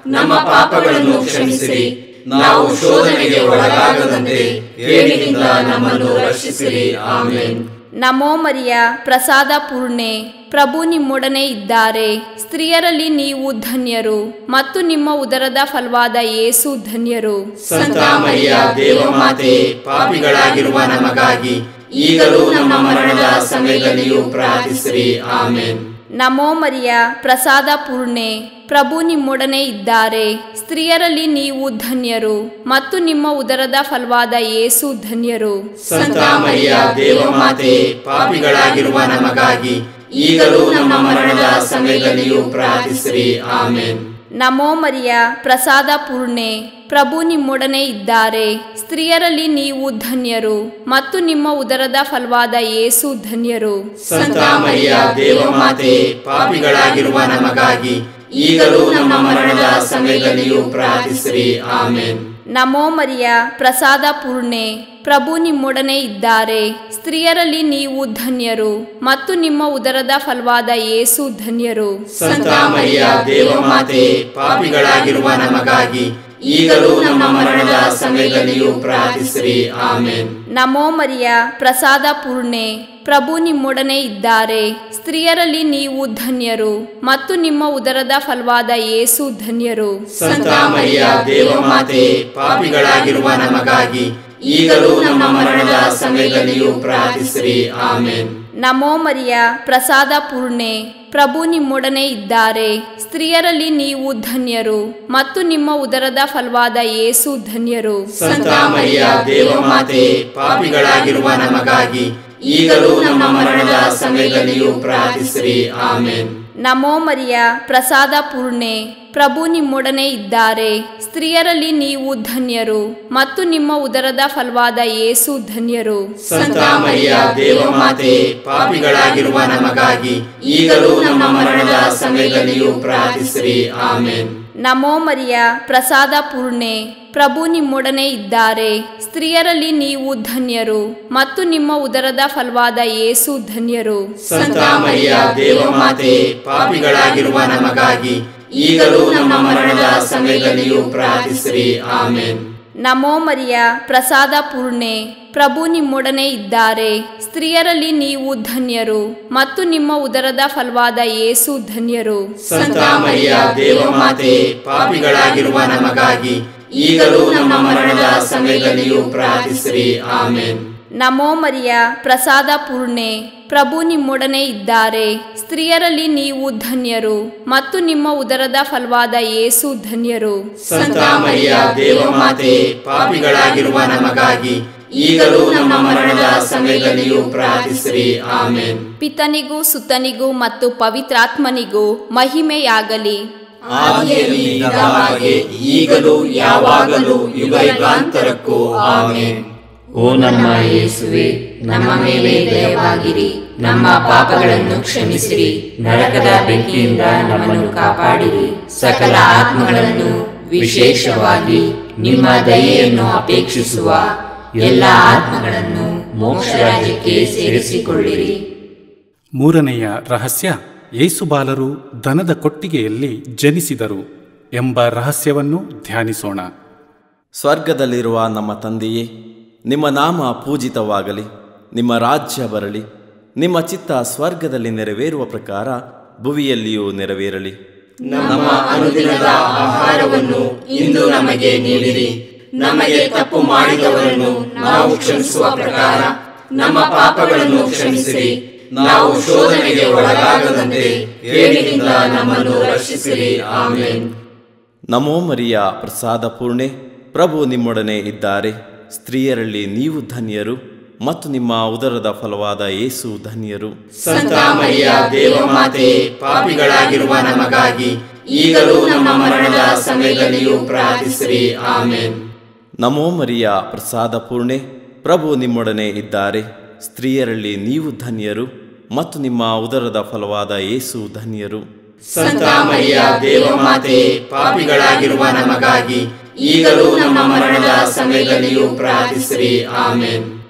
ನಮ್ಮ ಪಾಪಗಳನ್ನು ಕ್ಷಮಿಸಿರಿ. ನಾವು ಶೋಧನೆಗೆ ಒಳಗಾಗದಂತೆ ಕೇಡಿನಿಂದ ನಮ್ಮನ್ನು ರಕ್ಷಿಸಿರಿ. ಆಮೇನ್. ನಮೋ ಮರಿಯ ಪ್ರಸಾದ ಪೂರ್ಣೆ, ಪ್ರಭು ನಿಮ್ಮೊಡನೆ ಇದ್ದಾರೆ. ಸ್ತ್ರೀಯರಲ್ಲಿ ನೀವು ಧನ್ಯರು ಮತ್ತು ನಿಮ್ಮ ಉದರದ ಫಲವಾದ ಯೇಸು ಧನ್ಯರು. ಸಂತ ಮರಿಯ ದೇವಮಾತೆ, ಪಾಪಿಗಳಾಗಿರುವ ನಮಗಾಗಿ ಈಗಲೂ ನಮ್ಮ ಮರಣದ ಸಮಯದಲ್ಲಿಯೂ ಪ್ರಾರ್ಥಿಸಿರಿ. ಆಮೇನ್. ನಮೋ ಮರಿಯ ಪ್ರಸಾದ ಪೂರ್ಣೆ, ಪ್ರಭು ನಿಮ್ಮೊಡನೆ ಇದ್ದಾರೆ. ಸ್ತ್ರೀಯರಲ್ಲಿ ನೀವು ಧನ್ಯರು ಮತ್ತು ನಿಮ್ಮ ಉದರದ ಫಲವಾದ ಯೇಸು ಧನ್ಯರು. ಸಂತ ಮರಿಯ ದೇವಮಾತೆ, ಪಾಪಿಗಳಾಗಿರುವ ನಮಗಾಗಿ ಈಗಲೂ ನಮ್ಮ ಮರಣದ ಸಮಯದಲ್ಲಿಯೂ ಪ್ರಾರ್ಥಿಸಿರಿ. ಆಮೇನ್. ನಮೋ ಮರಿಯ ಪ್ರಸಾದ ಪೂರ್ಣೆ, ಪ್ರಭು ನಿಮ್ಮೊಡನೆ ಇದ್ದಾರೆ. ಸ್ತ್ರೀಯರಲ್ಲಿ ನೀವು ಧನ್ಯರು ಮತ್ತು ನಿಮ್ಮ ಉದರದ ಫಲವಾದ ಯೇಸು ಧನ್ಯರು. ಸಂತ ಮರಿಯ ದೇವಮಾತೆ, ಪಾಪಿಗಳಾಗಿರುವ ನಮಗಾಗಿ ಈಗಲೂ ನಮ್ಮ ಮರಣದ ಸಮಯದಲ್ಲಿಯೂ ಪ್ರಾರ್ಥಿಸಿರಿ. ಆಮೇನ್. ನಮೋ ಮರಿಯ ಪ್ರಸಾದ ಪೂರ್ಣೆ, ಪ್ರಭು ನಿಮ್ಮೊಡನೆ ಇದ್ದಾರೆ. ಸ್ತ್ರೀಯರಲ್ಲಿ ನೀವು ಧನ್ಯರು ಮತ್ತು ನಿಮ್ಮ ಉದರದ ಫಲವಾದ ಯೇಸು ಧನ್ಯರು. ಸಂತ ಮರಿಯ ದೇವಮಾತೆ, ಪಾಪಿಗಳಾಗಿರುವ ನಮಗಾಗಿ ಈಗಲೂ ನಮ್ಮ ಮರಣದ ಸಮಯದಲ್ಲಿಯೂ ಪ್ರಾರ್ಥಿಸಿರಿ. ಆಮೇನ್. ನಮೋ ಮರಿಯ ಪ್ರಸಾದ ಪೂರ್ಣೆ, ಪ್ರಭು ನಿಮ್ಮೊಡನೆ ಇದ್ದಾರೆ. ಸ್ತ್ರೀಯರಲ್ಲಿ ನೀವು ಧನ್ಯರು ಮತ್ತು ನಿಮ್ಮ ಉದರದ ಫಲವಾದ ಯೇಸು ಧನ್ಯರು. ಸಂತ ಮರಿಯ ದೇವಮಾತೆ, ಪಾಪಿಗಳಾಗಿರುವ ನಮಗಾಗಿ ಈಗಲೂ ನಮ್ಮ ಮರಣದ ಸಮಯದಲ್ಲಿಯೂ ಪ್ರಾರ್ಥಿಸಿರಿ. ಆಮೇನ್. ನಮೋ ಮರಿಯ ಪ್ರಸಾದ ಪೂರ್ಣೆ, ಪ್ರಭು ನಿಮ್ಮೊಡನೆ ಇದ್ದಾರೆ. ಸ್ತ್ರೀಯರಲ್ಲಿ ನೀವು ಧನ್ಯರು ಮತ್ತು ನಿಮ್ಮ ಉದರದ ಫಲವಾದ ಯೇಸು ಧನ್ಯರು. ಸಂತ ಮರಿಯ ದೇವಮಾತೆ, ಪಾಪಿಗಳಾಗಿರುವ ನಮಗಾಗಿ ಈಗಲೂ ನಮ್ಮ ಮರಣದ ಸಮಯದಲ್ಲಿಯೂ ಪ್ರಾರ್ಥಿಸಿರಿ. ಆಮೆನ್. ನಮೋ ಮರಿಯ, ಪ್ರಸಾದ ಪೂರ್ಣೆ, ಪ್ರಭು ನಿಮ್ಮೊಡನೆ ಇದ್ದಾರೆ. ಸ್ತ್ರೀಯರಲ್ಲಿ ನೀವು ಧನ್ಯರು ಮತ್ತು ನಿಮ್ಮ ಉದರದ ಫಲವಾದ ಯೇಸು ಧನ್ಯರು. ಸಂತ ಮರಿಯ ದೇವಮಾತೆ, ಪಾಪಿಗಳಾಗಿರುವ ನಮಗಾಗಿ ಈಗಲೂ ನಮ್ಮ ಮರಣದ ಸಮಯದಲ್ಲಿಯೂ ಪ್ರಾರ್ಥಿಸಿರಿ. ಆಮೆನ್. ನಮೋ ಮರಿಯ, ಪ್ರಸಾದ ಪೂರ್ಣೆ, ಪ್ರಭು ನಿಮ್ಮೊಡನೆ ಇದ್ದಾರೆ. ಸ್ತ್ರೀಯರಲ್ಲಿ ನೀವು ಧನ್ಯರು ಮತ್ತು ನಿಮ್ಮ ಉದರದ ಫಲವಾದ ಯೇಸು ಧನ್ಯರು. ಸಂತ ಮರಿಯ ದೇವಮಾತೆ, ಪಾಪಿಗಳಾಗಿರುವ ನಮಗಾಗಿ ಈಗಲೂ ನಮ್ಮ ಮರಣದ ಸಮಯದಲ್ಲಿಯೂ ಪ್ರಾರ್ಥಿಸಿರಿ. ಆಮೆನ್. ನಮೋ ಮರಿಯ, ಪ್ರಸಾದ ಪೂರ್ಣೆ, ಪ್ರಭು ನಿಮ್ಮೊಡನೆ ಇದ್ದಾರೆ. ಸ್ತ್ರೀಯರಲ್ಲಿ ನೀವು ಧನ್ಯರು ಮತ್ತು ನಿಮ್ಮ ಉದರದ ಫಲವಾದ ಯೇಸು ಧನ್ಯರು. ಸಂತ ಮರಿಯ ದೇವಮಾತೆ, ಪಾಪಿಗಳಾಗಿರುವ ನಮಗಾಗಿ ಈಗಲೂ ನಮ್ಮ ಮರಣದ ಸಮಯದಲ್ಲಿಯೂ ಪ್ರಾರ್ಥಿಸಿರಿ. ಆಮೆನ್. ನಮೋ ಮರಿಯ, ಪ್ರಸಾದ ಪೂರ್ಣೆ, ಪ್ರಭು ನಿಮ್ಮೊಡನೆ ಇದ್ದಾರೆ. ಸ್ತ್ರೀಯರಲ್ಲಿ ನೀವು ಧನ್ಯರು ಮತ್ತು ನಿಮ್ಮ ಉದರದ ಫಲವಾದ ಯೇಸು ಧನ್ಯರು. ಸಂತ ಮರಿಯ ದೇವಮಾತೆ, ಪಾಪಿಗಳಾಗಿರುವ ನಮಗಾಗಿ ಈಗಲೂ ನಮ್ಮ ಮರಣದ ಸಮಯದಲ್ಲಿಯೂ ಪ್ರಾರ್ಥಿಸಿರಿ. ಆಮೆನ್. ಪಿತನಿಗೂ ಸುತನಿಗೂ ಮತ್ತು ಪವಿತ್ರಾತ್ಮನಿಗೂ ಮಹಿಮೆಯಾಗಲಿ. ಆದಿಯಲ್ಲಿ ಇದ್ದ ಹಾಗೆ ಈಗಲೂ ಯಾವಾಗಲೂ ಯುಗಯುಗಾಂತರಕ್ಕೂ. ಆಮೆನ್. ಓ ನಮ್ಮ ಯೇಸುವೆ, ನಮ್ಮ ಮೇಲೆ ದಯವಾಗಿರಿ, ನಮ್ಮ ಪಾಪಗಳನ್ನು ಕ್ಷಮಿಸಿರಿ, ನರಕದ ಬೆಂಕಿಯಿಂದ ನಮ್ಮನ್ನು ಕಾಪಾಡಿರಿ, ಸಕಲ ಆತ್ಮಗಳನ್ನು ವಿಶೇಷವಾಗಿ ನಿಮ್ಮ ದಯೆಯನ್ನು ಅಪೇಕ್ಷಿಸುವ ಎಲ್ಲ ಆತ್ಮಗಳನ್ನು ಮೋಕ್ಷ ರಾಜ್ಯಕ್ಕೆ ಸೇರಿಸಿಕೊಳ್ಳಿರಿ. ಮೂರನೆಯ ರಹಸ್ಯ, ಯೇಸುಬಾಲರು ದನದ ಕೊಟ್ಟಿಗೆಯಲ್ಲಿ ಜನಿಸಿದರು ಎಂಬ ರಹಸ್ಯವನ್ನು ಧ್ಯಾನಿಸೋಣ. ಸ್ವರ್ಗದಲ್ಲಿರುವ ನಮ್ಮ ತಂದೆಯೇ, ನಿಮ್ಮ ನಾಮ ಪೂಜಿತವಾಗಲಿ, ನಿಮ್ಮ ರಾಜ್ಯ ಬರಲಿ, ನಿಮ್ಮ ಚಿತ್ತ ಸ್ವರ್ಗದಲ್ಲಿ ನೆರವೇರುವ ಪ್ರಕಾರ ಭುವಿಯಲ್ಲಿಯೂ ನೆರವೇರಲಿ. ನಮ್ಮ ಅನುದಿನದ ಆಹಾರವನ್ನು ಇಂದು ನಮಗೆ ನೀಡಿರಿ. ನಮಗೆ ತಪ್ಪು ಮಾಡಿದವರನ್ನು ನಾವು ಕ್ಷಮಿಸುವ ಪ್ರಕಾರ ನಮ್ಮ ಪಾಪಗಳನ್ನು ಕ್ಷಮಿಸಿರಿ. ನಾವು ಶೋಧನೆಗೆ ಒಳಗಾಗದಂತೆ ಕೇಡಿನಿಂದ ನಮ್ಮನ್ನು ರಕ್ಷಿಸಿರಿ. ಆಮೆನ್. ನಮೋ ಮರಿಯ, ಪ್ರಸಾದ ಪೂರ್ಣೆ, ಪ್ರಭು ನಿಮ್ಮೊಡನೆ ಇದ್ದಾರೆ. ಸ್ತ್ರೀಯರಲ್ಲಿ ನೀವು ಧನ್ಯರು ಮತ್ತು ನಿಮ್ಮ ಉದರದ ಫಲವಾದ ಯೇಸು ಧನ್ಯರು. ಸಂತ ಮರಿಯ ದೇವಮಾತೆ, ಪಾಪಿಗಳಾಗಿರುವ ನಮಗಾಗಿ ಈಗಲೂ ನಮ್ಮ ಮರಣದ ಸಮಯದಲ್ಲಿಯೂ ಪ್ರಾರ್ಥಿಸಿರಿ. ಆಮೆನ್. ನಮೋ ಮರಿಯ, ಪ್ರಸಾದ ಪೂರ್ಣೆ, ಪ್ರಭು ನಿಮ್ಮೊಡನೆ ಇದ್ದಾರೆ. ಸ್ತ್ರೀಯರಲ್ಲಿ ನೀವು ಧನ್ಯರು ಮತ್ತು ನಿಮ್ಮ ಉದರದ ಫಲವಾದ ಯೇಸು ಧನ್ಯರು. ಸಂತ ಮರಿಯ ದೇವಮಾತೆ, ಪಾಪಿಗಳಾಗಿರುವ ನಮಗಾಗಿ ಈಗಲೂ ನಮ್ಮ ಮರಣದ ಸಮಯದಲ್ಲಿಯೂ ಪ್ರಾರ್ಥಿಸಿರಿ. ಆಮೆನ್.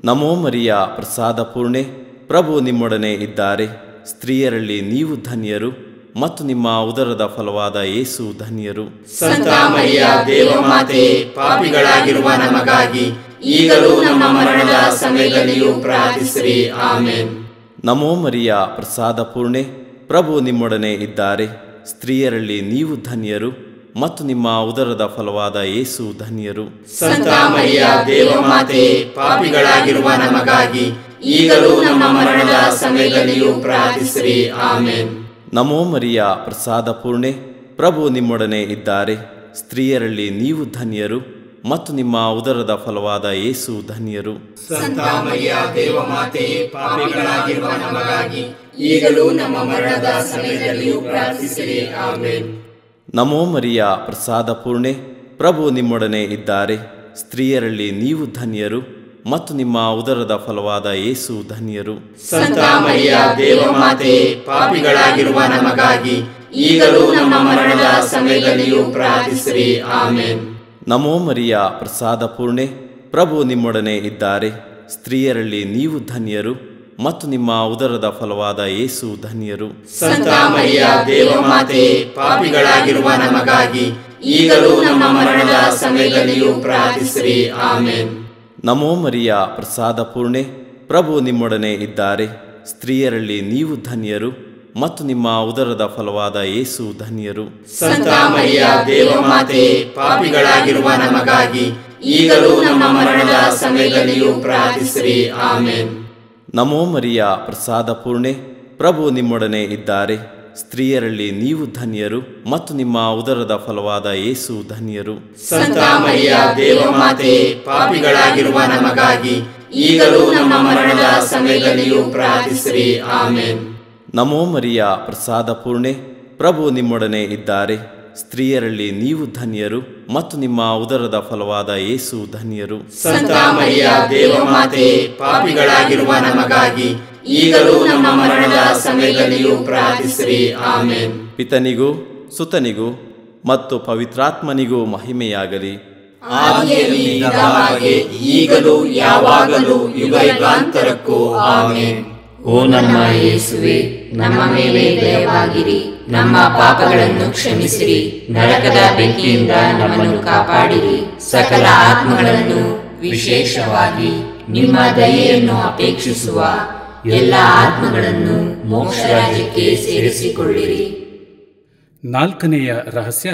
ನಮೋ ಮರಿಯ, ಪ್ರಸಾದ ಪೂರ್ಣೆ, ಪ್ರಭು ನಿಮ್ಮೊಡನೆ ಇದ್ದಾರೆ. ಸ್ತ್ರೀಯರಲ್ಲಿ ನೀವು ಧನ್ಯರು ಮತ್ತು ನಿಮ್ಮ ಉದರದ ಫಲವಾದ ಯೇಸು ಧನ್ಯರು. ಸಂತ ಮರಿಯ ದೇವಮಾತೆ, ಪಾಪಿಗಳಾಗಿರುವ ನಮಗಾಗಿ ಈಗಲೂ ನಮ್ಮ ಮರಣದ ಸಮಯದಲ್ಲಿಯೂ ಪ್ರಾರ್ಥಿಸಿರಿ. ಆಮೆನ್. ನಮೋ ಮರಿಯ, ಪ್ರಸಾದ ಪೂರ್ಣೆ, ಪ್ರಭು ನಿಮ್ಮೊಡನೆ ಇದ್ದಾರೆ. ಸ್ತ್ರೀಯರಲ್ಲಿ ನೀವು ಧನ್ಯರು ಮತ್ತು ನಿಮ್ಮ ಉದರದ ಫಲವಾದ ಯೇಸು ಧನ್ಯರು. ಸಂತ ಮರಿಯ ದೇವಮಾತೆ, ಪಾಪಿಗಳಾಗಿರುವ ನಮಗಾಗಿ ಈಗಲೂ ನಮ್ಮ ಮರಣದ ಸಮಯದಲ್ಲಿಯೂ ಪ್ರಾರ್ಥಿಸಿರಿ. ಆಮೆನ್. ನಮೋ ಮರಿಯ, ಪ್ರಸಾದ ಪೂರ್ಣೆ, ಪ್ರಭು ನಿಮ್ಮೊಡನೆ ಇದ್ದಾರೆ. ಸ್ತ್ರೀಯರಲ್ಲಿ ನೀವು ಧನ್ಯರು ಮತ್ತು ನಿಮ್ಮ ಉದರದ ಫಲವಾದ ಯೇಸು ಧನ್ಯರು. ಸಂತ ಮರಿಯ ದೇವಮಾತೆ, ಪಾಪಿಗಳಾಗಿರುವ ನಮಗಾಗಿ ಈಗಲೂ ನಮ್ಮ ಮರಣದ ಸಮಯದಲ್ಲಿಯೂ ಪ್ರಾರ್ಥಿಸಿರಿ. ಆಮೆನ್. ನಮೋ ಮರಿಯ, ಪ್ರಸಾದ ಪೂರ್ಣೆ, ಪ್ರಭು ನಿಮ್ಮೊಡನೆ ಇದ್ದಾರೆ. ಸ್ತ್ರೀಯರಲ್ಲಿ ನೀವು ಧನ್ಯರು ಮತ್ತು ನಿಮ್ಮ ಉದರದ ಫಲವಾದ ಯೇಸು ಧನ್ಯರು. ಸಂತ ಮರಿಯ ದೇವಮಾತೆ, ಪಾಪಿಗಳಾಗಿರುವ ನಮಗಾಗಿ ಈಗಲೂ ನಮ್ಮ ಮರಣದ ಸಮಯದಲ್ಲಿಯೂ ಪ್ರಾರ್ಥಿಸಿರಿ. ಆಮೆನ್. ನಮೋ ಮರಿಯ, ಪ್ರಸಾದ ಪೂರ್ಣೆ, ಪ್ರಭು ನಿಮ್ಮೊಡನೆ ಇದ್ದಾರೆ. ಸ್ತ್ರೀಯರಲ್ಲಿ ನೀವು ಧನ್ಯರು ಮತ್ತು ನಿಮ್ಮ ಉದರದ ಫಲವಾದ ಯೇಸು ಧನ್ಯರು. ಸಂತ ಮರಿಯ ದೇವಮಾತೆ, ಪಾಪಿಗಳಾಗಿರುವ ನಮಗಾಗಿ ಈಗಲೂ ನಮ್ಮ ಮರಣದ ಸಮಯದಲ್ಲಿಯೂ ಪ್ರಾರ್ಥಿಸಿರಿ. ಆಮೆನ್. ನಮೋ ಮರಿಯ, ಪ್ರಸಾದ ಪೂರ್ಣೆ, ಪ್ರಭು ನಿಮ್ಮೊಡನೆ ಇದ್ದಾರೆ. ಸ್ತ್ರೀಯರಲ್ಲಿ ನೀವು ಧನ್ಯರು ಮತ್ತು ನಿಮ್ಮ ಉದರದ ಫಲವಾದ ಯೇಸು ಧನ್ಯರು. ಸಂತ ಮರಿಯ ದೇವಮಾತೆ, ಪಾಪಿಗಳಾಗಿರುವ ನಮಗಾಗಿ ಈಗಲೂ ನಮ್ಮ ಮರಣದ ಸಮಯದಲ್ಲಿಯೂ ಪ್ರಾರ್ಥಿಸಿರಿ. ಆಮೆನ್. ನಮೋ ಮರಿಯ, ಪ್ರಸಾದ ಪೂರ್ಣೆ, ಪ್ರಭು ನಿಮ್ಮೊಡನೆ ಇದ್ದಾರೆ. ಸ್ತ್ರೀಯರಲ್ಲಿ ನೀವು ಧನ್ಯರು ಮತ್ತು ನಿಮ್ಮ ಉದರದ ಫಲವಾದ ಯೇಸು ಧನ್ಯರು. ಸಂತ ಮರಿಯ ದೇವಮಾತೆ, ಪಾಪಿಗಳಾಗಿರುವ ನಮಗಾಗಿ ಈಗಲೂ ನಮ್ಮ ಮರಣದ ಸಮಯದಲ್ಲಿಯೂ ಪ್ರಾರ್ಥಿಸಿರಿ. ಆಮೆನ್. ನಮೋ ಮರಿಯ ಪ್ರಸಾದ ಪೂರ್ಣೆ, ಪ್ರಭು ನಿಮ್ಮೊಡನೆ ಇದ್ದಾರೆ. ಸ್ತ್ರೀಯರಲ್ಲಿ ನೀವು ಧನ್ಯರು ಮತ್ತು ನಿಮ್ಮ ಉದರದ ಫಲವಾದ ಯೇಸು ಧನ್ಯರು. ಸಂತ ಮರಿಯ ದೇವಮಾತೆ, ಪಾಪಿಗಳಾಗಿರುವ ನಮಗಾಗಿ ಈಗಲೂ ನಮ್ಮ ಮರಣದ ಸಮಯದಲ್ಲಿಯೂ ಪ್ರಾರ್ಥಿಸಿರಿ. ಆಮೆನ್. ಪಿತನಿಗೂ ಸುತನಿಗೂ ಮತ್ತು ಪವಿತ್ರಾತ್ಮನಿಗೂ ಮಹಿಮೆಯಾಗಲಿ. ಆದಿಯಲ್ಲಿ ಇದ್ದ ಹಾಗೆ ಈಗಲೂ ಯಾವಾಗಲೂ ಯುಗಾಂತರಕ್ಕೂ. ಆಮೆನ್. ಓ ನಮ್ಮ ಯೇಸುವೆ, ನಮ್ಮ ಮೇಲೆ ದಯವಾಗಿರಿ, ನಮ್ಮ ಪಾಪಗಳನ್ನು ಕ್ಷಮಿಸಿರಿ, ನರಕದ ಬೆಂಕಿಯಿಂದ ನಮ್ಮನ್ನು ಕಾಪಾಡಿರಿ, ಸಕಲ ಆತ್ಮಗಳನ್ನು ವಿಶೇಷವಾಗಿ ನಿಮ್ಮ ದಯೆಯನ್ನು ಅಪೇಕ್ಷಿಸುವ ಎಲ್ಲ ಆತ್ಮಗಳನ್ನು ಮೋಕ್ಷ ರಾಜ್ಯಕ್ಕೆ ಸೇರಿಸಿಕೊಳ್ಳಿರಿ. ನಾಲ್ಕನೆಯ ರಹಸ್ಯ,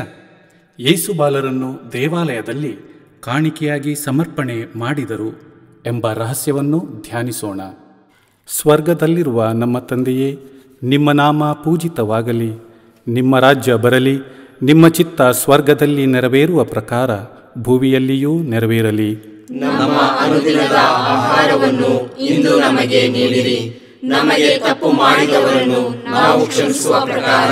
ಯೇಸು ಬಾಲರನ್ನು ದೇವಾಲಯದಲ್ಲಿ ಕಾಣಿಕೆಯಾಗಿ ಸಮರ್ಪಣೆ ಮಾಡಿದರು ಎಂಬ ರಹಸ್ಯವನ್ನು ಧ್ಯಾನಿಸೋಣ. ಸ್ವರ್ಗದಲ್ಲಿರುವ ನಮ್ಮ ತಂದೆಯೇ, ನಿಮ್ಮ ನಾಮ ಪೂಜಿತವಾಗಲಿ, ನಿಮ್ಮ ರಾಜ್ಯ ಬರಲಿ, ನಿಮ್ಮ ಚಿತ್ತ ಸ್ವರ್ಗದಲ್ಲಿ ನೆರವೇರುವ ಪ್ರಕಾರ ಭೂಮಿಯಲ್ಲಿಯೂ ನೆರವೇರಲಿ. ನಮ್ಮ ಅನುದಿನದ ಆಹಾರವನ್ನು ಇಂದು ನಮಗೆ ನೀಡಿರಿ. ನಮಗೆ ತಪ್ಪು ಮಾಡಿದವರನ್ನು ನಾವು ಕ್ಷಮಿಸುವ ಪ್ರಕಾರ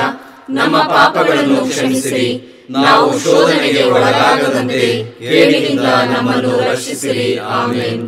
ನಮ್ಮ ಪಾಪಗಳನ್ನು ಕ್ಷಮಿಸಿರಿ. ನಾವು ಶೋಧನೆಗೆ ಒಳಗಾಗದಂತೆ ಕೇಡಿನಿಂದ ನಮ್ಮನ್ನು ರಕ್ಷಿಸಿರಿ. ಆಮೆನ್.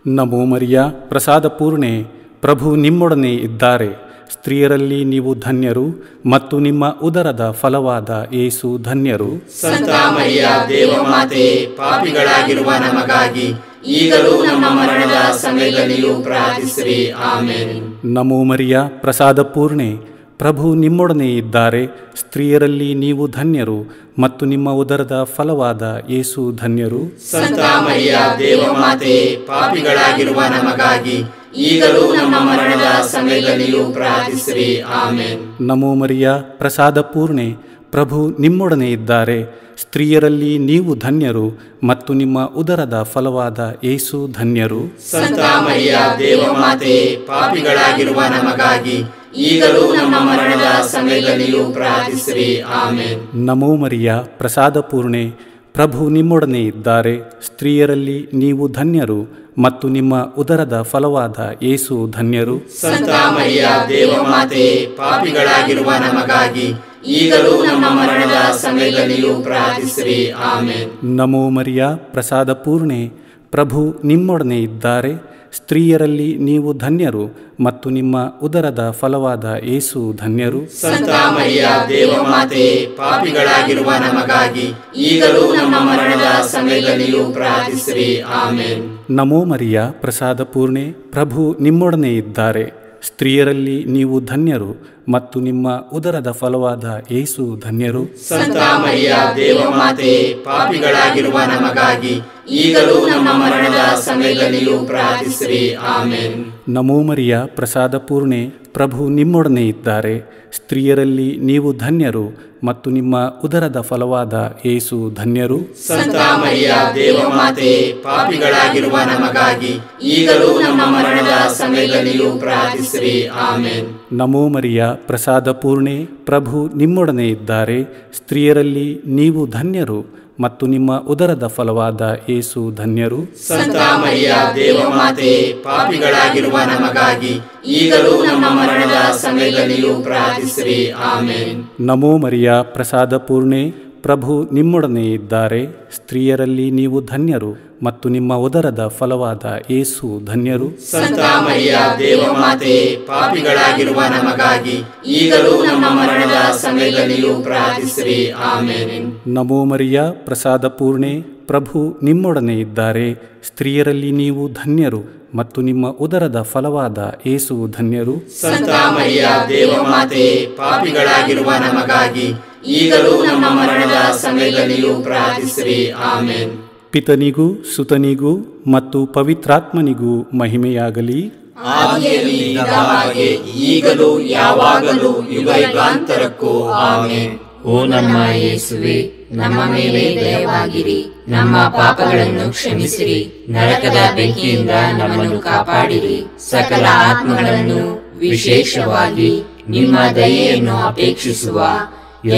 ನಮೋ ಮರಿಯ ಪ್ರಸಾದ ಪೂರ್ಣೆ, ಪ್ರಭು ನಿಮ್ಮೊಡನೆ ಇದ್ದಾರೆ. ಸ್ತ್ರೀಯರಲ್ಲಿ ನೀವು ಧನ್ಯರು ಮತ್ತು ನಿಮ್ಮ ಉದರದ ಫಲವಾದ ಯೇಸು ಧನ್ಯರು. ಸಂತ ಮರಿಯ ದೇವಮಾತೆ, ಪಾಪಿಗಳಾಗಿರುವ ನಮಗಾಗಿ ಈಗಲೂ ನಮ್ಮ ಮರಣದ ಸಮಯದಲ್ಲಿಯೂ ಪ್ರಾರ್ಥಿಸಿರಿ. ಆಮೆನ್. ನಮೋ ಮರಿಯ ಪ್ರಸಾದ ಪೂರ್ಣೆ, ಪ್ರಭು ನಿಮ್ಮೊಡನೆ ಇದ್ದಾರೆ. ಸ್ತ್ರೀಯರಲ್ಲಿ ನೀವು ಧನ್ಯರು ಮತ್ತು ನಿಮ್ಮ ಉದರದ ಫಲವಾದ ಯೇಸು ಧನ್ಯರು. ಸಂತ ಮರಿಯ ದೇವಮಾತೆ, ಪಾಪಿಗಳಾಗಿರುವ ನಮಗಾಗಿ ಈಗಲೂ ನಮ್ಮ ಮರಣದ ಸಮಯದಲ್ಲಿಯೂ ಪ್ರಾರ್ಥಿಸಿರಿ. ಆಮೆನ್. ನಮೋ ಮರಿಯ ಪ್ರಸಾದ ಪೂರ್ಣೆ, ಪ್ರಭು ನಿಮ್ಮೊಡನೆ ಇದ್ದಾರೆ. ಸ್ತ್ರೀಯರಲ್ಲಿ ನೀವು ಧನ್ಯರು ಮತ್ತು ನಿಮ್ಮ ಉದರದ ಫಲವಾದ ಯೇಸು ಧನ್ಯರು. ಸಂತ ಮರಿಯ ದೇವಮಾತೆ, ಪಾಪಿಗಳಾಗಿರುವ ನಮಗಾಗಿ ಈಗಲೂ ನಮ್ಮ ಮರಣದ ಸಮಯದಲ್ಲಿಯೂ ಪ್ರಾರ್ಥಿಸಿರಿ. ಆಮೆನ್. ನಮೋ ಮರಿಯ ಪ್ರಸಾದ ಪೂರ್ಣೆ, ಪ್ರಭು ನಿಮ್ಮೊಡನೆ ಇದ್ದಾರೆ. ಸ್ತ್ರೀಯರಲ್ಲಿ ನೀವು ಧನ್ಯರು ಮತ್ತು ನಿಮ್ಮ ಉದರದ ಫಲವಾದ ಯೇಸು ಧನ್ಯರು. ಸಂತ ಮರಿಯ ದೇವಮಾತೆ, ಪಾಪಿಗಳಾಗಿರುವ ನಮಗಾಗಿ ಈಗಲೂ ನಮ್ಮ ಮರಣದ ಸಮಯದಲ್ಲಿಯೂ ಪ್ರಾರ್ಥಿಸಿರಿ. ಆಮೆನ್. ನಮೋ ಮರಿಯ ಪ್ರಸಾದ ಪೂರ್ಣೆ, ಪ್ರಭು ನಿಮ್ಮೊಡನೆ ಇದ್ದಾರೆ. ಸ್ತ್ರೀಯರಲ್ಲಿ ನೀವು ಧನ್ಯರು ಮತ್ತು ನಿಮ್ಮ ಉದರದ ಫಲವಾದ ಯೇಸು ಧನ್ಯರು. ಸಂತ ಮರಿಯ ದೇವಮಾತೆ, ಪಾಪಿಗಳಾಗಿರುವ ನಮಗಾಗಿ ಈಗಲೂ ನಮ್ಮ ಮರಣದ ಸಮಯದಲ್ಲಿಯೂ ಪ್ರಾರ್ಥಿಸಿರಿ. ಆಮೆನ್. ನಮೋ ಮರಿಯ ಪ್ರಸಾದ ಪೂರ್ಣೆ, ಪ್ರಭು ನಿಮ್ಮೊಡನೆ ಇದ್ದಾರೆ. ಸ್ತ್ರೀಯರಲ್ಲಿ ನೀವು ಧನ್ಯರು ಮತ್ತು ನಿಮ್ಮ ಉದರದ ಫಲವಾದ ಯೇಸು ಧನ್ಯರು. ಸಂತ ಮರಿಯ ದೇವಮಾತೆ, ಪಾಪಿಗಳಾಗಿರುವ ನಮಗಾಗಿ ಈಗಲೂ ನಮ್ಮ ಮರಣದ ಸಮಯದಲ್ಲಿಯೂ ಪ್ರಾರ್ಥಿಸಿರಿ. ಆಮೆನ್. ನಮೋ ಮರಿಯ ಪ್ರಸಾದ ಪೂರ್ಣೆ, ಪ್ರಭು ನಿಮ್ಮೊಡನೆ ಇದ್ದಾರೆ. ಸ್ತ್ರೀಯರಲ್ಲಿ ನೀವು ಧನ್ಯರು ಮತ್ತು ನಿಮ್ಮ ಉದರದ ಫಲವಾದ ಯೇಸು ಧನ್ಯರು. ಸಂತ ಮರಿಯ ದೇವಮಾತೆ, ಪಾಪಿಗಳಾಗಿರುವ ನಮಗಾಗಿ ಈಗಲೂ ನಮ್ಮ ಮರಣದ ಸಮಯದಲ್ಲಿಯೂ ಪ್ರಾರ್ಥಿಸಿರಿ. ಆಮೆನ್. ನಮೋ ಮರಿಯ ಪ್ರಸಾದ ಪೂರ್ಣೆ, ಪ್ರಭು ನಿಮ್ಮೊಡನೆ ಇದ್ದಾರೆ. ಸ್ತ್ರೀಯರಲ್ಲಿ ನೀವು ಧನ್ಯರು ಮತ್ತು ನಿಮ್ಮ ಉದರದ ಫಲವಾದ ಯೇಸು ಧನ್ಯರು. ಸಂತ ಮರಿಯ ದೇವಮಾತೆ, ಪಾಪಿಗಳಾಗಿರುವ ನಮಗಾಗಿ ಈಗಲೂ ನಮ್ಮ ಮರಣದ ಸಮಯದಲ್ಲಿಯೂ ಪ್ರಾರ್ಥಿಸಿರಿ. ಆಮೆನ್. ನಮೋ ಮರಿಯ ಪ್ರಸಾದ ಪೂರ್ಣೆ, ಪ್ರಭು ನಿಮ್ಮೊಡನೆ ಇದ್ದಾರೆ. ಸ್ತ್ರೀಯರಲ್ಲಿ ನೀವು ಧನ್ಯರು ಮತ್ತು ನಿಮ್ಮ ಉದರದ ಫಲವಾದ ಯೇಸು ಧನ್ಯರು. ಸಂತ ಮರಿಯ ದೇವಮಾತೆ, ಪಾಪಿಗಳಾಗಿರುವ ನಮಗಾಗಿ ಈಗಲೂ ನಮ್ಮ ಮರಣದ ಸಮಯದಲ್ಲಿಯೂ ಪ್ರಾರ್ಥಿಸಿರಿ. ಆಮೆನ್. ನಮೋ ಮರಿಯ ಪ್ರಸಾದ ಪೂರ್ಣೆ, ಪ್ರಭು ನಿಮ್ಮೊಡನೆ ಇದ್ದಾರೆ. ಸ್ತ್ರೀಯರಲ್ಲಿ ನೀವು ಧನ್ಯರು ಮತ್ತು ನಿಮ್ಮ ಉದರದ ಫಲವಾದ ಯೇಸು ಧನ್ಯರು. ಸಂತ ಮರಿಯ ದೇವಮಾತೆ, ಪಾಪಿಗಳಾಗಿರುವ ನಮಗಾಗಿ ಈಗಲೂ ನಮ್ಮ ಮರಣದ ಸಮಯದಲ್ಲಿಯೂ ಪ್ರಾರ್ಥಿಸಿರಿ. ಆಮೆನ್. ಪಿತನಿಗೂ ಸುತನಿಗೂ ಮತ್ತು ಪವಿತ್ರಾತ್ಮನಿಗೂ ಮಹಿಮೆಯಾಗಲಿ. ಆದಿಯಲ್ಲಿ ಇದ್ದ ಹಾಗೆ ಈಗಲೂ ಯಾವಾಗಲೂ ಯುಗಾಂತರಕ್ಕೂ. ಆಮೆನ್. ಓ ನಮ್ಮ ಯೇಸುವೆ, ನಮ್ಮ ಮೇಲೆ ದಯವಾಗಿರಿ, ನಮ್ಮ ಪಾಪಗಳನ್ನು ಕ್ಷಮಿಸಿರಿ, ನರಕದ ಬೆಂಕಿಯಿಂದ ನಮ್ಮನ್ನು ಕಾಪಾಡಿರಿ, ಸಕಲ ಆತ್ಮಗಳನ್ನು ವಿಶೇಷವಾಗಿ ನಿಮ್ಮ ದಯೆಯನ್ನು ಅಪೇಕ್ಷಿಸುವ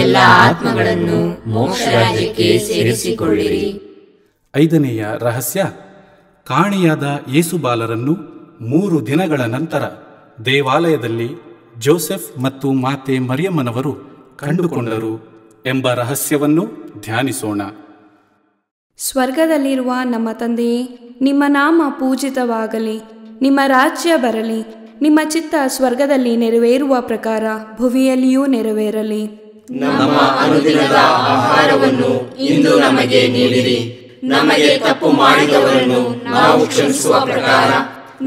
ಎಲ್ಲ ಆತ್ಮಗಳನ್ನು ಮೋಕ್ಷ ರಾಜ್ಯಕ್ಕೆ ಸೇರಿಸಿಕೊಳ್ಳಿರಿ. 5ನೆಯ ರಹಸ್ಯ, ಕಾಣೆಯಾದ ಯೇಸುಬಾಲರನ್ನು 3 ದಿನಗಳ ನಂತರ ದೇವಾಲಯದಲ್ಲಿ ಜೋಸೆಫ್ ಮತ್ತು ಮಾತೆ ಮರಿಯಮ್ಮನವರು ಕಂಡುಕೊಂಡರು ಎಂಬ ರಹಸ್ಯವನ್ನು ಧ್ಯಾನಿಸೋಣ. ಸ್ವರ್ಗದಲ್ಲಿರುವ ನಮ್ಮ ತಂದೆಯೇ, ನಿಮ್ಮ ನಾಮ ಪೂಜಿತವಾಗಲಿ, ನಿಮ್ಮ ರಾಜ್ಯ ಬರಲಿ, ನಿಮ್ಮ ಚಿತ್ತ ಸ್ವರ್ಗದಲ್ಲಿ ನೆರವೇರುವ ಪ್ರಕಾರ ಭುವಿಯಲ್ಲಿಯೂ ನೆರವೇರಲಿ. ನಮ್ಮ ಅನುದಿನದ ಆಹಾರವನ್ನು ಇಂದು ನಮಗೆ ನೀಡಿರಿ. ನಮಗೆ ತಪ್ಪು ಮಾಡಿದವರನ್ನು ನಾವು ಕ್ಷಮಿಸುವ ಪ್ರಕಾರ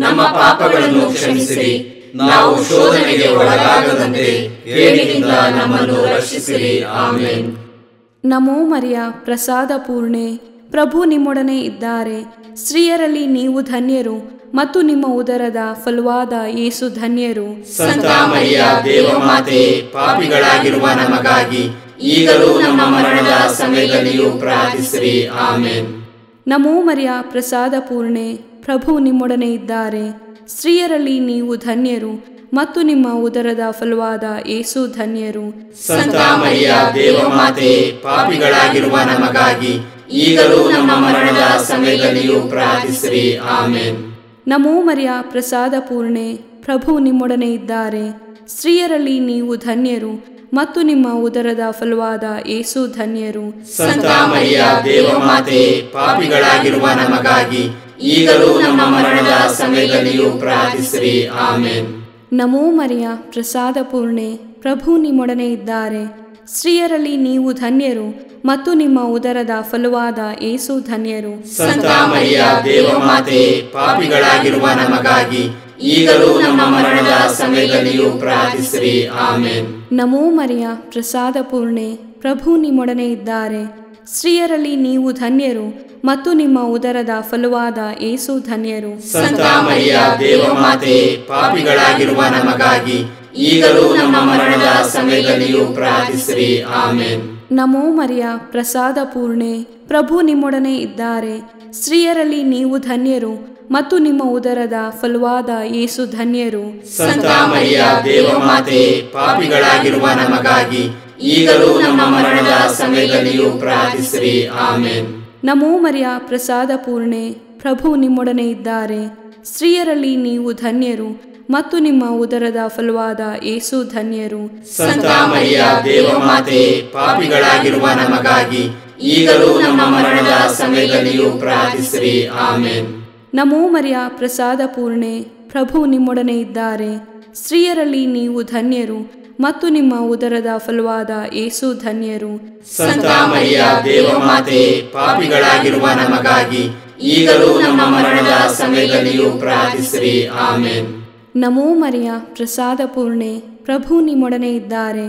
ನಮ್ಮ ಪಾಪಗಳನ್ನು ಕ್ಷಮಿಸಿರಿ. ನಾವು ಶೋಧನೆಗೆ ಒಳಗಾಗದಂತೆ ಕೇಡಿನಿಂದ ನಮ್ಮನ್ನು ರಕ್ಷಿಸಿರಿ. ಆಮೆನ್. ನಮೋ ಮರಿಯ, ಪ್ರಸಾದ ಪೂರ್ಣೆ, ಪ್ರಭು ನಿಮ್ಮೊಡನೆ ಇದ್ದಾರೆ. ಸ್ತ್ರೀಯರಲ್ಲಿ ನೀವು ಧನ್ಯರು ಮತ್ತು ನಿಮ್ಮ ಉದರದ ಫಲವಾದ ಯೇಸು ಧನ್ಯರು. ಸಂತ ಮರಿಯ ದೇವಮಾತೆ, ಪಾಪಿಗಳಾಗಿರುವ ನಮಗಾಗಿ ಈಗಲೂ ನಮ್ಮ ಮರಣದ ಸಮಯದಲ್ಲಿಯೂ ಪ್ರಾರ್ಥಿಸಿರಿ. ಆಮೆನ್. ನಮೋ ಮರಿಯ, ಪ್ರಸಾದ ಪೂರ್ಣೆ, ಪ್ರಭು ನಿಮ್ಮೊಡನೆ ಇದ್ದಾರೆ. ಸ್ತ್ರೀಯರಲ್ಲಿ ನೀವು ಧನ್ಯರು ಮತ್ತು ನಿಮ್ಮ ಉದರದ ಫಲವಾದ ಯೇಸು ಧನ್ಯರು. ಸಂತ ಮರಿಯ ದೇವಮಾತೆ, ಪಾಪಿಗಳಾಗಿರುವ ನಮಗಾಗಿ ಈಗಲೂ ನಮ್ಮ ಮರಣದ ಸಮಯದಲ್ಲಿಯೂ ಪ್ರಾರ್ಥಿಸಿರಿ. ಆಮೆನ್. ನಮೋ ಮರಿಯ, ಪ್ರಸಾದ ಪೂರ್ಣೆ, ಪ್ರಭು ನಿಮ್ಮೊಡನೆ ಇದ್ದಾರೆ. ಸ್ತ್ರೀಯರಲ್ಲಿ ನೀವು ಧನ್ಯರು ಮತ್ತು ನಿಮ್ಮ ಉದರದ ಫಲವಾದ ಯೇಸು ಧನ್ಯರು. ಸಂತ ಮರಿಯ ದೇವಮಾತೆ, ಪಾಪಿಗಳಾಗಿರುವ ನಮಗಾಗಿ ಈಗಲೂ ನಮ್ಮ ಮರಣದ ಸಮಯದಲ್ಲಿಯೂ ಪ್ರಾರ್ಥಿಸಿರಿ. ಆಮೆನ್. ನಮೋ ಮರಿಯ, ಪ್ರಸಾದ ಪೂರ್ಣೆ, ಪ್ರಭು ನಿಮ್ಮೊಡನೆ ಇದ್ದಾರೆ. ಸ್ತ್ರೀಯರಲ್ಲಿ ನೀವು ಧನ್ಯರು ಮತ್ತು ನಿಮ್ಮ ಉದರದ ಫಲವಾದ ಯೇಸು ಧನ್ಯರು. ಸಂತ ಮರಿಯ ದೇವಮಾತೆ, ಪಾಪಿಗಳಾಗಿರುವ ನಮಗಾಗಿ ಈಗಲೂ ನಮ್ಮ ಮರಣದ ಸಮಯದಲ್ಲಿಯೂ ಪ್ರಾರ್ಥಿಸಿರಿ. ಆಮೆನ್. ನಮೋ ಮರಿಯ, ಪ್ರಸಾದ ಪೂರ್ಣೆ, ಪ್ರಭು ನಿಮ್ಮೊಡನೆ ಇದ್ದಾರೆ. ಸ್ತ್ರೀಯರಲ್ಲಿ ನೀವು ಧನ್ಯರು ಮತ್ತು ನಿಮ್ಮ ಉದರದ ಫಲವಾದ ಯೇಸು ಧನ್ಯರು. ಸಂತ ಮರಿಯ ದೇವಮಾತೆ, ಪಾಪಿಗಳಾಗಿರುವ ನಮಗಾಗಿ ಈಗಲೂ ನಮ್ಮ ಮರಣದ ಸಮಯದಲ್ಲಿಯೂ ಪ್ರಾರ್ಥಿಸಿರಿ. ಆಮೆನ್. ನಮೋ ಮರಿಯ, ಪ್ರಸಾದ ಪೂರ್ಣೆ, ಪ್ರಭು ನಿಮ್ಮೊಡನೆ ಇದ್ದಾರೆ. ಸ್ತ್ರೀಯರಲ್ಲಿ ನೀವು ಧನ್ಯರು ಮತ್ತು ನಿಮ್ಮ ಉದರದ ಫಲವಾದ ಯೇಸು ಧನ್ಯರು. ಸಂತ ಮರಿಯ ದೇವಮಾತೆ, ಪಾಪಿಗಳಾಗಿರುವ ನಮಗಾಗಿ ಈಗಲೂ ನಮ್ಮ ಮರಣದ ಸಮಯದಲ್ಲಿಯೂ ಪ್ರಾರ್ಥಿಸಿರಿ. ಆಮೆನ್. ನಮೋ ಮರಿಯ, ಪ್ರಸಾದ ಪೂರ್ಣೆ, ಪ್ರಭು ನಿಮ್ಮೊಡನೆ ಇದ್ದಾರೆ. ಸ್ತ್ರೀಯರಲ್ಲಿ ನೀವು ಧನ್ಯರು ಮತ್ತು ನಿಮ್ಮ ಉದರದ ಫಲವಾದ ಯೇಸು ಧನ್ಯರು. ಸಂತ ಮರಿಯ ದೇವಮಾತೆ, ಪಾಪಿಗಳಾಗಿರುವ ನಮಗಾಗಿ ಈಗಲೂ ನಮ್ಮ ಮರಣದ ಸಮಯದಲ್ಲಿಯೂ ಪ್ರಾರ್ಥಿಸಿರಿ. ಆಮೆನ್. ನಮೋ ಮರಿಯ, ಪ್ರಸಾದ ಪೂರ್ಣೆ, ಪ್ರಭು ನಿಮ್ಮೊಡನೆ ಇದ್ದಾರೆ. ಸ್ತ್ರೀಯರಲ್ಲಿ ನೀವು ಧನ್ಯರು ಮತ್ತು ನಿಮ್ಮ ಉದರದ ಫಲವಾದ ಯೇಸು ಧನ್ಯರು. ಸಂತ ಮರಿಯ ದೇವಮಾತೆ, ಪಾಪಿಗಳಾಗಿರುವ ನಮಗಾಗಿ ಈಗಲೂ ನಮ್ಮ ಮರಣದ ಸಮಯದಲ್ಲಿಯೂ ಪ್ರಾರ್ಥಿಸಿರಿ. ಆಮೆನ್. ನಮೋ ಮರಿಯ, ಪ್ರಸಾದ ಪೂರ್ಣೆ, ಪ್ರಭು ನಿಮ್ಮೊಡನೆ ಇದ್ದಾರೆ.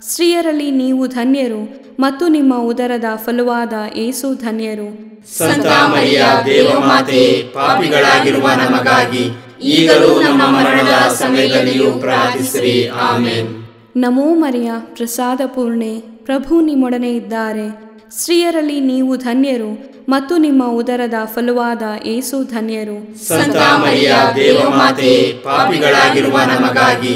ಸ್ತ್ರೀಯರಲ್ಲಿ ನೀವು ಧನ್ಯರು ಮತ್ತು ನಿಮ್ಮ ಉದರದ ಫಲವಾದ ಯೇಸು ಧನ್ಯರು. ಸಂತ ಮರಿಯ ದೇವಮಾತೆ, ಪಾಪಿಗಳಾಗಿರುವ ನಮಗಾಗಿ ಈಗಲೂ ನಮ್ಮ ಮರಣದ ಸಮಯದಲ್ಲಿಯೂ ಪ್ರಾರ್ಥಿಸಿರಿ. ಆಮೆನ್. ನಮೋ ಮರಿಯ, ಪ್ರಸಾದ ಪೂರ್ಣೆ, ಪ್ರಭು ನಿಮ್ಮೊಡನೆ ಇದ್ದಾರೆ. ಸ್ತ್ರೀಯರಲ್ಲಿ ನೀವು ಧನ್ಯರು ಮತ್ತು ನಿಮ್ಮ ಉದರದ ಫಲವಾದ ಯೇಸು ಧನ್ಯರು. ಸಂತ ಮರಿಯ ದೇವಮಾತೆ, ಪಾಪಿಗಳಾಗಿರುವ ನಮಗಾಗಿ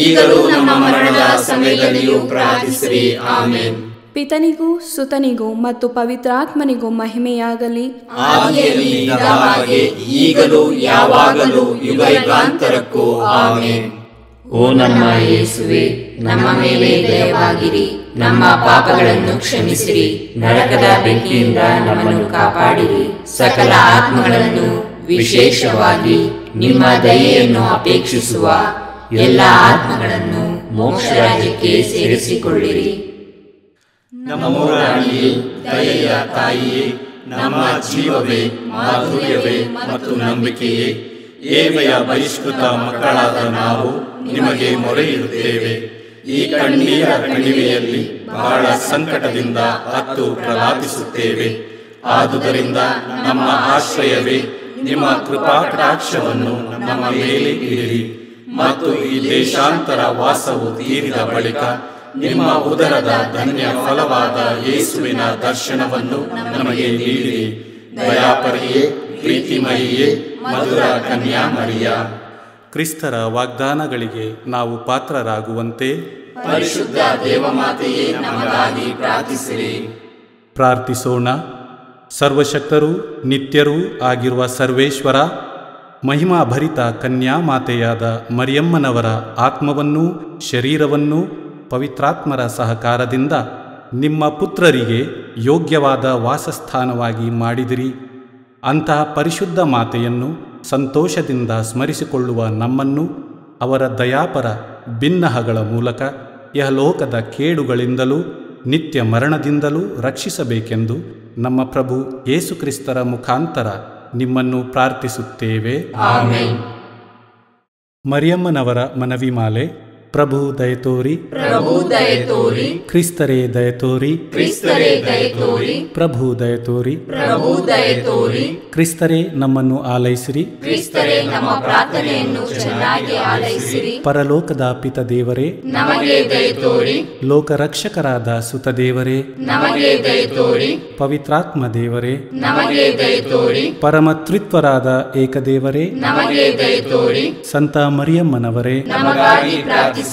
ಈಗಲೂ ನಮ್ಮ ಮರಣದ ಸಮಯದಲ್ಲಿಯೂ ಪ್ರಾರ್ಥಿಸಿರಿ. ಆಮೆನ್. ಪಿತನಿಗೂ ಸುತನಿಗೂ ಮತ್ತು ಪವಿತ್ರಾತ್ಮನಿಗೂ ಮಹಿಮೆಯಾಗಲಿ. ಆದಿಯಲ್ಲಿ ಇದ್ದ ಹಾಗೆ ಈಗಲೂ ಯಾವಾಗಲೂ ಯುಗಯುಗಾಂತರಕ್ಕೂ. ಆಮೆನ್. ಓ ನಮ್ಮ ಯೇಸುವೆ, ನಮ್ಮ ಮೇಲೆ ದಯವಾಗಿರಿ, ನಮ್ಮ ಪಾಪಗಳನ್ನು ಕ್ಷಮಿಸಿರಿ, ನರಕದ ಬೆಂಕಿಯಿಂದ ನಮ್ಮನ್ನು ಕಾಪಾಡಿರಿ, ಸಕಲ ಆತ್ಮಗಳನ್ನು ವಿಶೇಷವಾಗಿ ನಿಮ್ಮ ದಯೆಯನ್ನು ಅಪೇಕ್ಷಿಸುವ ಎಲ್ಲ ಆತ್ಮಗಳನ್ನು ಮೋಕ್ಷ ರಾಜ್ಯಕ್ಕೆ ಸೇರಿಸಿಕೊಳ್ಳಿರಿ. ನಮ್ಮ ರಾಣಿಯೇ, ದಯೆಯ ತಾಯಿಯೇ, ನಮ್ಮ ಜೀವವೇ, ಮಾಧುರ್ಯವೇ ಮತ್ತು ನಂಬಿಕೆಯೇ, ಏವೆಯ ಬಹಿಷ್ಕೃತ ಮಕ್ಕಳಾದ ನಾವು ನಿಮಗೆ ಮೊರೆಯಿಡುತ್ತೇವೆ. ಈ ಕಣ್ಣೀರ ಕಣಿವೆಯಲ್ಲಿ ಬಹಳ ಸಂಕಟದಿಂದ ಅತ್ತು ಪ್ರಲಾಪಿಸುತ್ತೇವೆ. ಆದುದರಿಂದ ನಮ್ಮ ಆಶ್ರಯವೇ, ನಿಮ್ಮ ಕೃಪಾಕಟಾಕ್ಷವನ್ನು ನಮ್ಮ ಮೇಲೆ ಇಡಿರಿ ಮತ್ತು ಈ ದೇಶಾಂತರ ವಾಸವು ತೀರಿದ ಬಳಿಕ ನಿಮ್ಮ ಉದರದ ಧನ್ಯ ಫಲವಾದ ಯೇಸುವಿನ ದರ್ಶನವನ್ನು ನಮಗೆ ನೀಡಿರಿ. ದಯಾಪರಿಯೇ, ಪ್ರೀತಿಮಯಿಯೇ, ಮಧುರ ಕನ್ಯಾಮರಿಯ, ಕ್ರಿಸ್ತರ ವಾಗ್ದಾನಗಳಿಗೆ ನಾವು ಪಾತ್ರರಾಗುವಂತೆ ಪರಿಶುದ್ಧ ದೇವಮಾತೆಯೇ ನಮಗಾಗಿ ಪ್ರಾರ್ಥಿಸಿರಿ. ಪ್ರಾರ್ಥಿಸೋಣ. ಸರ್ವಶಕ್ತರೂ ನಿತ್ಯರೂ ಆಗಿರುವ ಸರ್ವೇಶ್ವರ, ಮಹಿಮಾಭರಿತ ಕನ್ಯಾಮಾತೆಯಾದ ಮರಿಯಮ್ಮನವರ ಆತ್ಮವನ್ನೂ ಶರೀರವನ್ನೂ ಪವಿತ್ರಾತ್ಮರ ಸಹಕಾರದಿಂದ ನಿಮ್ಮ ಪುತ್ರರಿಗೆ ಯೋಗ್ಯವಾದ ವಾಸಸ್ಥಾನವಾಗಿ ಮಾಡಿದಿರಿ. ಅಂತಹ ಪರಿಶುದ್ಧ ಮಾತೆಯನ್ನು ಸಂತೋಷದಿಂದ ಸ್ಮರಿಸಿಕೊಳ್ಳುವ ನಮ್ಮನ್ನು ಅವರ ದಯಾಪರ ಬಿನ್ನಹಗಳ ಮೂಲಕ ಯಹಲೋಕದ ಕೇಡುಗಳಿಂದಲೂ ನಿತ್ಯ ಮರಣದಿಂದಲೂ ರಕ್ಷಿಸಬೇಕೆಂದು ನಮ್ಮ ಪ್ರಭು ಯೇಸುಕ್ರಿಸ್ತರ ಮುಖಾಂತರ ನಿಮ್ಮನ್ನು ಪ್ರಾರ್ಥಿಸುತ್ತೇವೆ. ಆಮೆನ್. ಮರಿಯಮ್ಮನವರ ಮನವಿಮಾಲೆ. ಪ್ರಭು ದಯತೋರಿ, ಪ್ರಭು ದಯತೋರಿ, ಕ್ರಿಸ್ತರೇ ದಯತೋರಿ, ಕ್ರಿಸ್ತರೇ ದಯತೋರಿ, ಪ್ರಭು ದಯತೋರಿ, ಪ್ರಭು ದಯತೋರಿ, ಕ್ರಿಸ್ತರೇ ನಮ್ಮನ್ನು ಆಲೈಸಿರಿ. ಕ್ರಿಸ್ತರೇ ನಮ್ಮ ಪ್ರಾರ್ಥನೆಯನ್ನು ಚೆನ್ನಾಗಿ ಆಲೈಸಿರಿ. ಪರಲೋಕದ ಪಿತ ದೇವರೇ, ನಮಗೆ ದಯತೋರಿ. ಲೋಕರಕ್ಷಕರಾದ ಸುತ ದೇವರೇ, ನಮಗೆ ದಯತೋರಿ. ಪವಿತ್ರಾತ್ಮ ದೇವರೇ, ನಮಗೆ ದಯತೋರಿ. ಪರಮತ್ರಿತ್ವರಾದ ಏಕದೇವರೇ, ನಮಗೆ ದಯತೋರಿ. ಸಂತ ಮರಿಯಮ್ಮನವರೇ, ನಮಗಾಗಿ ಪ್ರಾರ್ಥಿಸಿರಿ.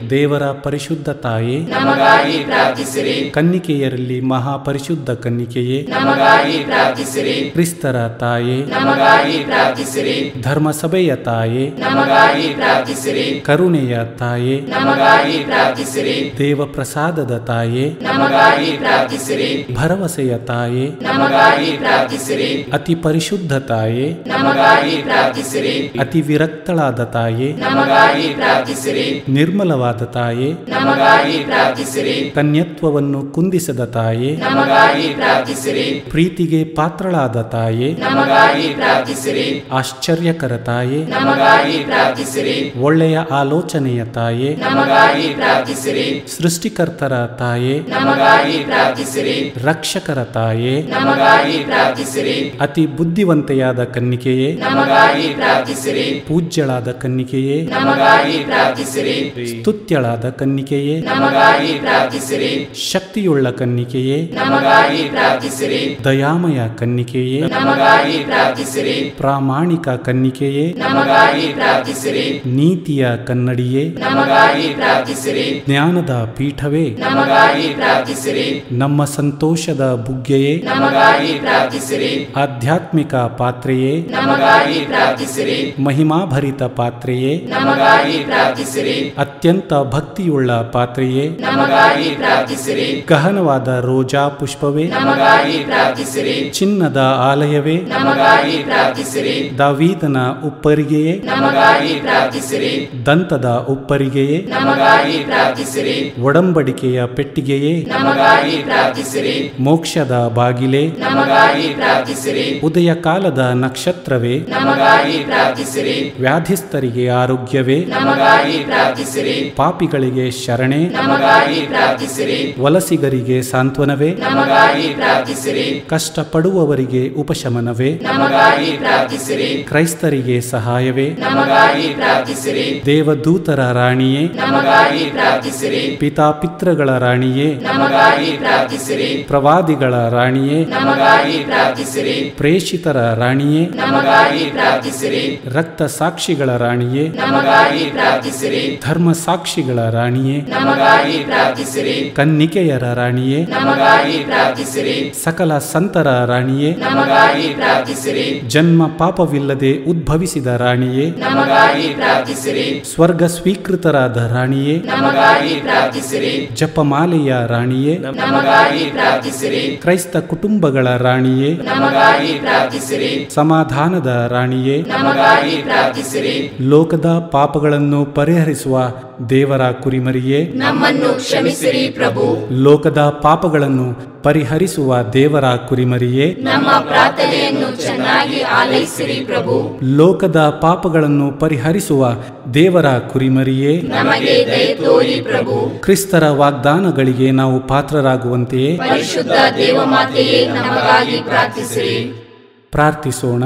ದೇವರ ಪರಿಶುದ್ಧ ತಾಯೇ, ನಮಗಾಗಿ ಪ್ರಾರ್ಥಿಸಿರಿ. ಕನ್ನಿಕೆಯರಲ್ಲಿ ಮಹಾಪರಿಶುದ್ಧ ಕನ್ನಿಕೆಯೇ, ನಮಗಾಗಿ ಪ್ರಾರ್ಥಿಸಿರಿ. ಕ್ರಿಸ್ತರ ತಾಯೇ, ನಮಗಾಗಿ ಪ್ರಾರ್ಥಿಸಿರಿ. ಧರ್ಮಸಭೆಯ ತಾಯೇ, ನಮಗಾಗಿ ಪ್ರಾರ್ಥಿಸಿರಿ. ಕರುಣೆಯ ತಾಯೇ, ನಮಗಾಗಿ ಪ್ರಾರ್ಥಿಸಿರಿ. ದೇವಪ್ರಸಾದದ ತಾಯೇ, ನಮಗಾಗಿ ಪ್ರಾರ್ಥಿಸಿರಿ. ಭರವಸೆಯ ತಾಯೇ, ನಮಗಾಗಿ ಪ್ರಾರ್ಥಿಸಿರಿ. ಅತಿ ಪರಿಶುದ್ಧ ತಾಯೇ, ನಮಗಾಗಿ ಪ್ರಾರ್ಥಿಸಿರಿ. ಅತಿ ವಿರಕ್ತಳಾದ ತಾಯೇ, ನಮಗಾಗಿ ಪ್ರಾರ್ಥಿಸಿರಿ. ನಿರ್ಮಲವಾದ ತಾಯೇ, ನಮಗಾಗಿ ಪ್ರಾರ್ಥಿಸಿರಿ. ಕನ್ಯತ್ವವನ್ನು ಕುಂದಿಸದ ತಾಯೇ, ನಮಗಾಗಿ ಪ್ರಾರ್ಥಿಸಿರಿ. ಪ್ರೀತಿಗೆ ಪಾತ್ರಳಾದ ತಾಯೇ, ನಮಗಾಗಿ ಪ್ರಾರ್ಥಿಸಿರಿ. ಆಶ್ಚರ್ಯಕರ ತಾಯೇ, ನಮಗಾಗಿ ಪ್ರಾರ್ಥಿಸಿರಿ. ಒಳ್ಳೆಯ ಆಲೋಚನೆಯ ತಾಯೇ, ನಮಗಾಗಿ ಪ್ರಾರ್ಥಿಸಿರಿ. ಸೃಷ್ಟಿಕರ್ತರ ತಾಯೇ, ನಮಗಾಗಿ ಪ್ರಾರ್ಥಿಸಿರಿ. ರಕ್ಷಕರ ತಾಯೇ, ನಮಗಾಗಿ ಪ್ರಾರ್ಥಿಸಿರಿ. ಅತಿ ಬುದ್ಧಿವಂತೆಯಾದ ಕನ್ನಿಕೆಯೇ, ನಮಗಾಗಿ ಪ್ರಾರ್ಥಿಸಿರಿ. ಪೂಜ್ಯಳಾದ ಕನ್ನಿಕೆಯೇ, ನಮಗಾಗಿ ಪ್ರಾರ್ಥಿಸಿರಿ. ಸ್ತುತ್ಯಳಾದ ಕನ್ನಿಕೆಯೇ, ನಮಗಾಗಿ ಪ್ರಾರ್ಥಿಸಿರಿ. ಶಕ್ತಿಯುಳ್ಳ ಕನ್ನಿಕೆಯೇ, ನಮಗಾಗಿ ಪ್ರಾರ್ಥಿಸಿರಿ. ದಯಾಮಯ ಕನ್ನಿಕೆಯೇ, ನಮಗಾಗಿ ಪ್ರಾರ್ಥಿಸಿರಿ. ಪ್ರಾಮಾಣಿಕ ಕನ್ನಿಕೆಯೇ, ನಮಗಾಗಿ ಪ್ರಾರ್ಥಿಸಿರಿ. ನೀತಿಯ ಕನ್ನಡಿಯೇ, ನಮಗಾಗಿ ಪ್ರಾರ್ಥಿಸಿರಿ. ಜ್ಞಾನದ ಪೀಠವೇ, ನಮಗಾಗಿ ಪ್ರಾರ್ಥಿಸಿರಿ. ನಮ್ಮ ಸಂತೋಷದ ಬುಗ್ಗೆಯೇ, ನಮಗಾಗಿ ಪ್ರಾರ್ಥಿಸಿರಿ. ಆಧ್ಯಾತ್ಮಿಕ ಪಾತ್ರೆಯೇ, ನಮಗಾಗಿ ಪ್ರಾರ್ಥಿಸಿರಿ. ಮಹಿಮಾಭರಿತ ಪಾತ್ರೆಯೇ, ನಮಗಾಗಿ ಪ್ರಾರ್ಥಿಸಿರಿ. ಅತ್ಯಂತ ಭಕ್ತಿಯುಳ್ಳ ಪಾತ್ರೆಯೇ, ನಮಗಾಗಿ ಪ್ರಾರ್ಥಿಸಿರಿ. ಗಹನವಾದ ರೋಜಾ ಪುಷ್ಪವೇ, ನಮಗಾಗಿ ಪ್ರಾರ್ಥಿಸಿರಿ. ಚಿನ್ನದ ಆಲಯವೇ, ನಮಗಾಗಿ ಪ್ರಾರ್ಥಿಸಿರಿ. ದಾವೀದನ ಉಪ್ಪರಿಗೆಯೇ, ನಮಗಾಗಿ ಪ್ರಾರ್ಥಿಸಿರಿ. ದಂತದ ಉಪ್ಪರಿಗೆಯೇ, ನಮಗಾಗಿ ಪ್ರಾರ್ಥಿಸಿರಿ. ಒಡಂಬಡಿಕೆಯ ಪೆಟ್ಟಿಗೆಯೇ, ನಮಗಾಗಿ ಪ್ರಾರ್ಥಿಸಿರಿ. ಮೋಕ್ಷದ ಬಾಗಿಲೇ, ನಮಗಾಗಿ ಪ್ರಾರ್ಥಿಸಿರಿ. ಉದಯ ಕಾಲದ ನಕ್ಷತ್ರವೇ, ನಮಗಾಗಿ ಪ್ರಾರ್ಥಿಸಿರಿ. ವ್ಯಾಧಿಸ್ಥರಿಗೆ ಆರೋಗ್ಯವೇ, ನಮಗಾಗಿ ಪ್ರಾರ್ಥಿಸಿರಿ. ಪಾಪಿಗಳಿಗೆ ಶರಣೆ, ನಮಗಾಗಿ ಪ್ರಾರ್ಥಿಸಿರಿ. ವಲಸಿಗರಿಗೆ ಸಾಂತ್ವನವೇ, ನಮಗಾಗಿ ಪ್ರಾರ್ಥಿಸಿರಿ. ಕಷ್ಟಪಡುವವರಿಗೆ ಉಪಶಮನವೇ, ನಮಗಾಗಿ ಪ್ರಾರ್ಥಿಸಿರಿ. ಕ್ರೈಸ್ತರಿಗೆ ಸಹಾಯವೇ, ನಮಗಾಗಿ ಪ್ರಾರ್ಥಿಸಿರಿ. ದೇವದೂತರ ರಾಣಿಯೇ, ನಮಗಾಗಿ ಪ್ರಾರ್ಥಿಸಿರಿ. ಪಿತಾಪಿತೃಗಳ ರಾಣಿಯೇ, ನಮಗಾಗಿ ಪ್ರಾರ್ಥಿಸಿರಿ. ಪ್ರವಾದಿಗಳ ರಾಣಿಯೇ, ನಮಗಾಗಿ ಪ್ರಾರ್ಥಿಸಿರಿ. ಪ್ರೇಷಿತರ ರಾಣಿಯೇ, ನಮಗಾಗಿ ಪ್ರಾರ್ಥಿಸಿರಿ. ರಕ್ತ ಸಾಕ್ಷಿಗಳ ರಾಣಿಯೇ, ನಮಗಾಗಿ ಪ್ರಾರ್ಥಿಸಿರಿ. ಧರ್ಮ ಸಾಕ್ಷಿಗಳ ರಾಣಿಯೇ, ನಮಗಾಗಿ ಪ್ರಾರ್ಥಿಸಿರಿ. ಕನ್ನಿಕೆಯರ ರಾಣಿಯೇ, ನಮಗಾಗಿ ಪ್ರಾರ್ಥಿಸಿರಿ. ಸಕಲ ಸಂತರ ರಾಣಿಯೇ, ನಮಗಾಗಿ ಪ್ರಾರ್ಥಿಸಿರಿ. ಜನ್ಮ ಪಾಪವಿಲ್ಲದೆ ಉದ್ಭವಿಸಿದ ರಾಣಿಯೇ, ನಮಗಾಗಿ ಪ್ರಾರ್ಥಿಸಿರಿ. ಸ್ವರ್ಗ ಸ್ವೀಕೃತರಾದ ರಾಣಿಯೇ, ನಮಗಾಗಿ ಪ್ರಾರ್ಥಿಸಿರಿ. ಜಪಮಾಲೆಯ ರಾಣಿಯೇ, ನಮಗಾಗಿ ಪ್ರಾರ್ಥಿಸಿರಿ. ಕ್ರೈಸ್ತ ಕುಟುಂಬಗಳ ರಾಣಿಯೇ, ನಮಗಾಗಿ ಪ್ರಾರ್ಥಿಸಿರಿ. ಸಮಾಧಾನದ ರಾಣಿಯೇ, ನಮಗಾಗಿ ಪ್ರಾರ್ಥಿಸಿರಿ. ಲೋಕದ ಪಾಪಗಳನ್ನು ಪರಿಹರಿಸುವ ದೇವರ ಕುರಿಮರಿಯೇ, ನಮ್ಮನ್ನು ಕ್ಷಮಿಸಿರಿ ಪ್ರಭು. ಲೋಕದ ಪಾಪಗಳನ್ನು ಪರಿಹರಿಸುವ ದೇವರ ಕುರಿಮರಿಯೇ, ನಮ್ಮ ಪ್ರಾರ್ಥನೆಯನ್ನು ಚೆನ್ನಾಗಿ ಆಲೈಸಿರಿ ಪ್ರಭು. ಲೋಕದ ಪಾಪಗಳನ್ನು ಪರಿಹರಿಸುವ ದೇವರ ಕುರಿಮರಿಯೇ, ನಮಗೆ ದಯ ತೋರಿ ಪ್ರಭು. ಕ್ರಿಸ್ತರ ವಾಗ್ದಾನಗಳಿಗೆ ನಾವು ಪಾತ್ರರಾಗುವಂತೆಯೇ ಪರಿಶುದ್ಧ ದೇವಮಾತೆಯೇ ನಮಗಾಗಿ ಪ್ರಾರ್ಥಿಸಿರಿ. ಪ್ರಾರ್ಥಿಸೋಣ.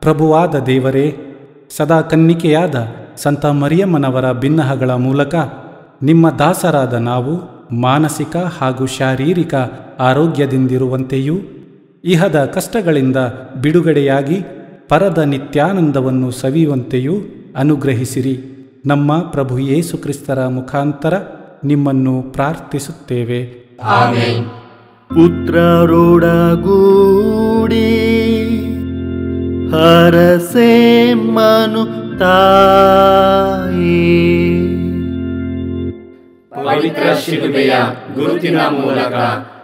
ಪ್ರಭುವಾದ ದೇವರೇ, ಸದಾ ಕನ್ನಿಕೆಯಾದ ಸಂತ ಮರಿಯಮ್ಮನವರ ಬಿನ್ನಹಗಳ ಮೂಲಕ ನಿಮ್ಮ ದಾಸರಾದ ನಾವು ಮಾನಸಿಕ ಹಾಗೂ ಶಾರೀರಿಕ ಆರೋಗ್ಯದಿಂದಿರುವಂತೆಯೂ ಇಹದ ಕಷ್ಟಗಳಿಂದ ಬಿಡುಗಡೆಯಾಗಿ ಪರದ ನಿತ್ಯಾನಂದವನ್ನು ಸವಿಯುವಂತೆಯೂ ಅನುಗ್ರಹಿಸಿರಿ. ನಮ್ಮ ಪ್ರಭು ಯೇಸು ಕ್ರಿಸ್ತರ ಮುಖಾಂತರ ನಿಮ್ಮನ್ನು ಪ್ರಾರ್ಥಿಸುತ್ತೇವೆ. ಆಮೆನ್. ಪುತ್ರರೊಡಗೂಡಿ ಹರಸೆ ಮನು ತಾಯಿ, ಪವಿತ್ರ ಶಿಲುಬೆಯ ಗುರುತಿನ ಮೂಲಕ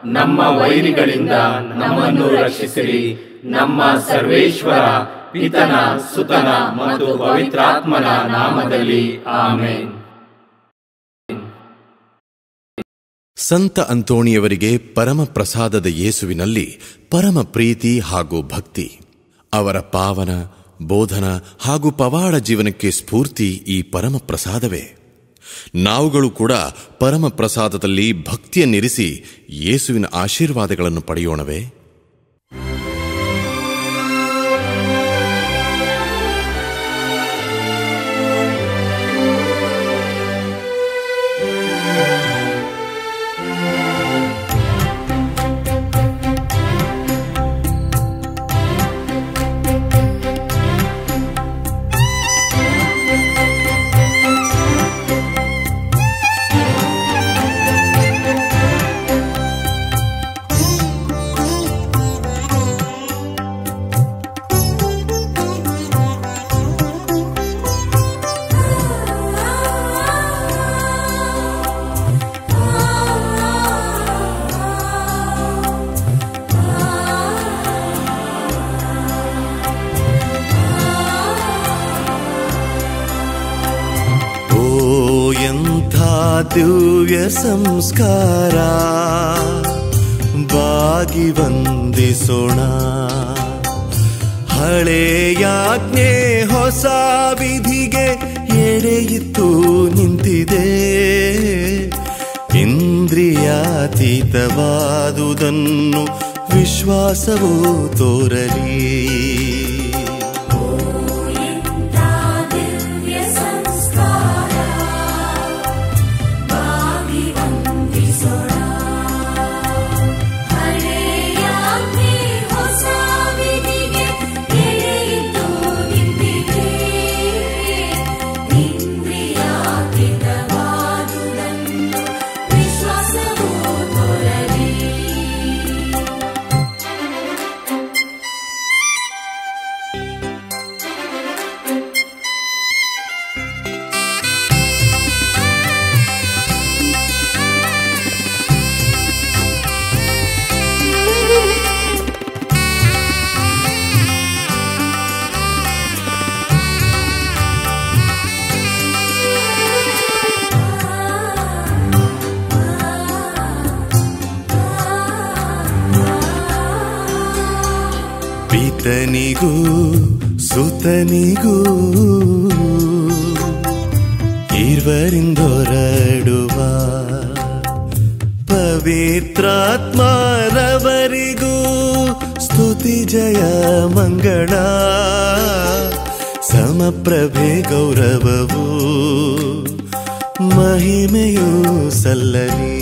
ನಮ್ಮ ವೈರಿಗಳಿಂದ ನಮ್ಮನ್ನು ರಕ್ಷಿಸಿರಿ. ನಮ್ಮ ಸರ್ವೇಶ್ವರ ಪಿತನ, ಸುತನ ಮತ್ತು ಪವಿತ್ರಾತ್ಮನ ನಾಮದಲ್ಲಿ ಆಮೆನ್. ಸಂತ ಅಂತೋಣಿಯವರಿಗೆ ಪರಮ ಪ್ರಸಾದದ ಯೇಸುವಿನಲ್ಲಿ ಪರಮ ಪ್ರೀತಿ ಹಾಗೂ ಭಕ್ತಿ. ಅವರ ಪಾವನ ಬೋಧನ ಹಾಗೂ ಪವಾಡ ಜೀವನಕ್ಕೆ ಸ್ಫೂರ್ತಿ ಈ ಪರಮ ಪ್ರಸಾದವೇ. ನಾವುಗಳು ಕೂಡ ಪರಮ ಪ್ರಸಾದದಲ್ಲಿ ಭಕ್ತಿಯನ್ನಿರಿಸಿ ಯೇಸುವಿನ ಆಶೀರ್ವಾದಗಳನ್ನು ಪಡೆಯೋಣವೇ? ದಿವ್ಯ ಸಂಸ್ಕಾರ ಬಾಗಿ ವಂದಿಸೋಣ. ಹಳೆಯಾಜ್ಞೆ ಹೊಸ ವಿಧಿಗೆ ಎಡೆಯಿತ್ತು ನಿಂತಿದೆ. ಇಂದ್ರಿಯಾತೀತವಾದುದನ್ನು ವಿಶ್ವಾಸವೂ ತೋರಲಿ. ಪಿತನಿಗೂ ಸುತನಿಗೂ ಇರುವರಿಂದೊರಡುವ ಪವಿತ್ರಾತ್ಮರವರಿಗೂ ಸ್ತುತಿ ಜಯ ಮಂಗಳ. ಸಮಪ್ರಭೆ ಗೌರವವು ಮಹಿಮೆಯೂ ಸಲ್ಲಲಿ.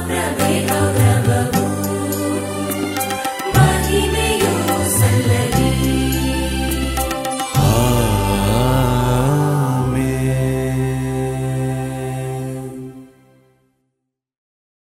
Brother.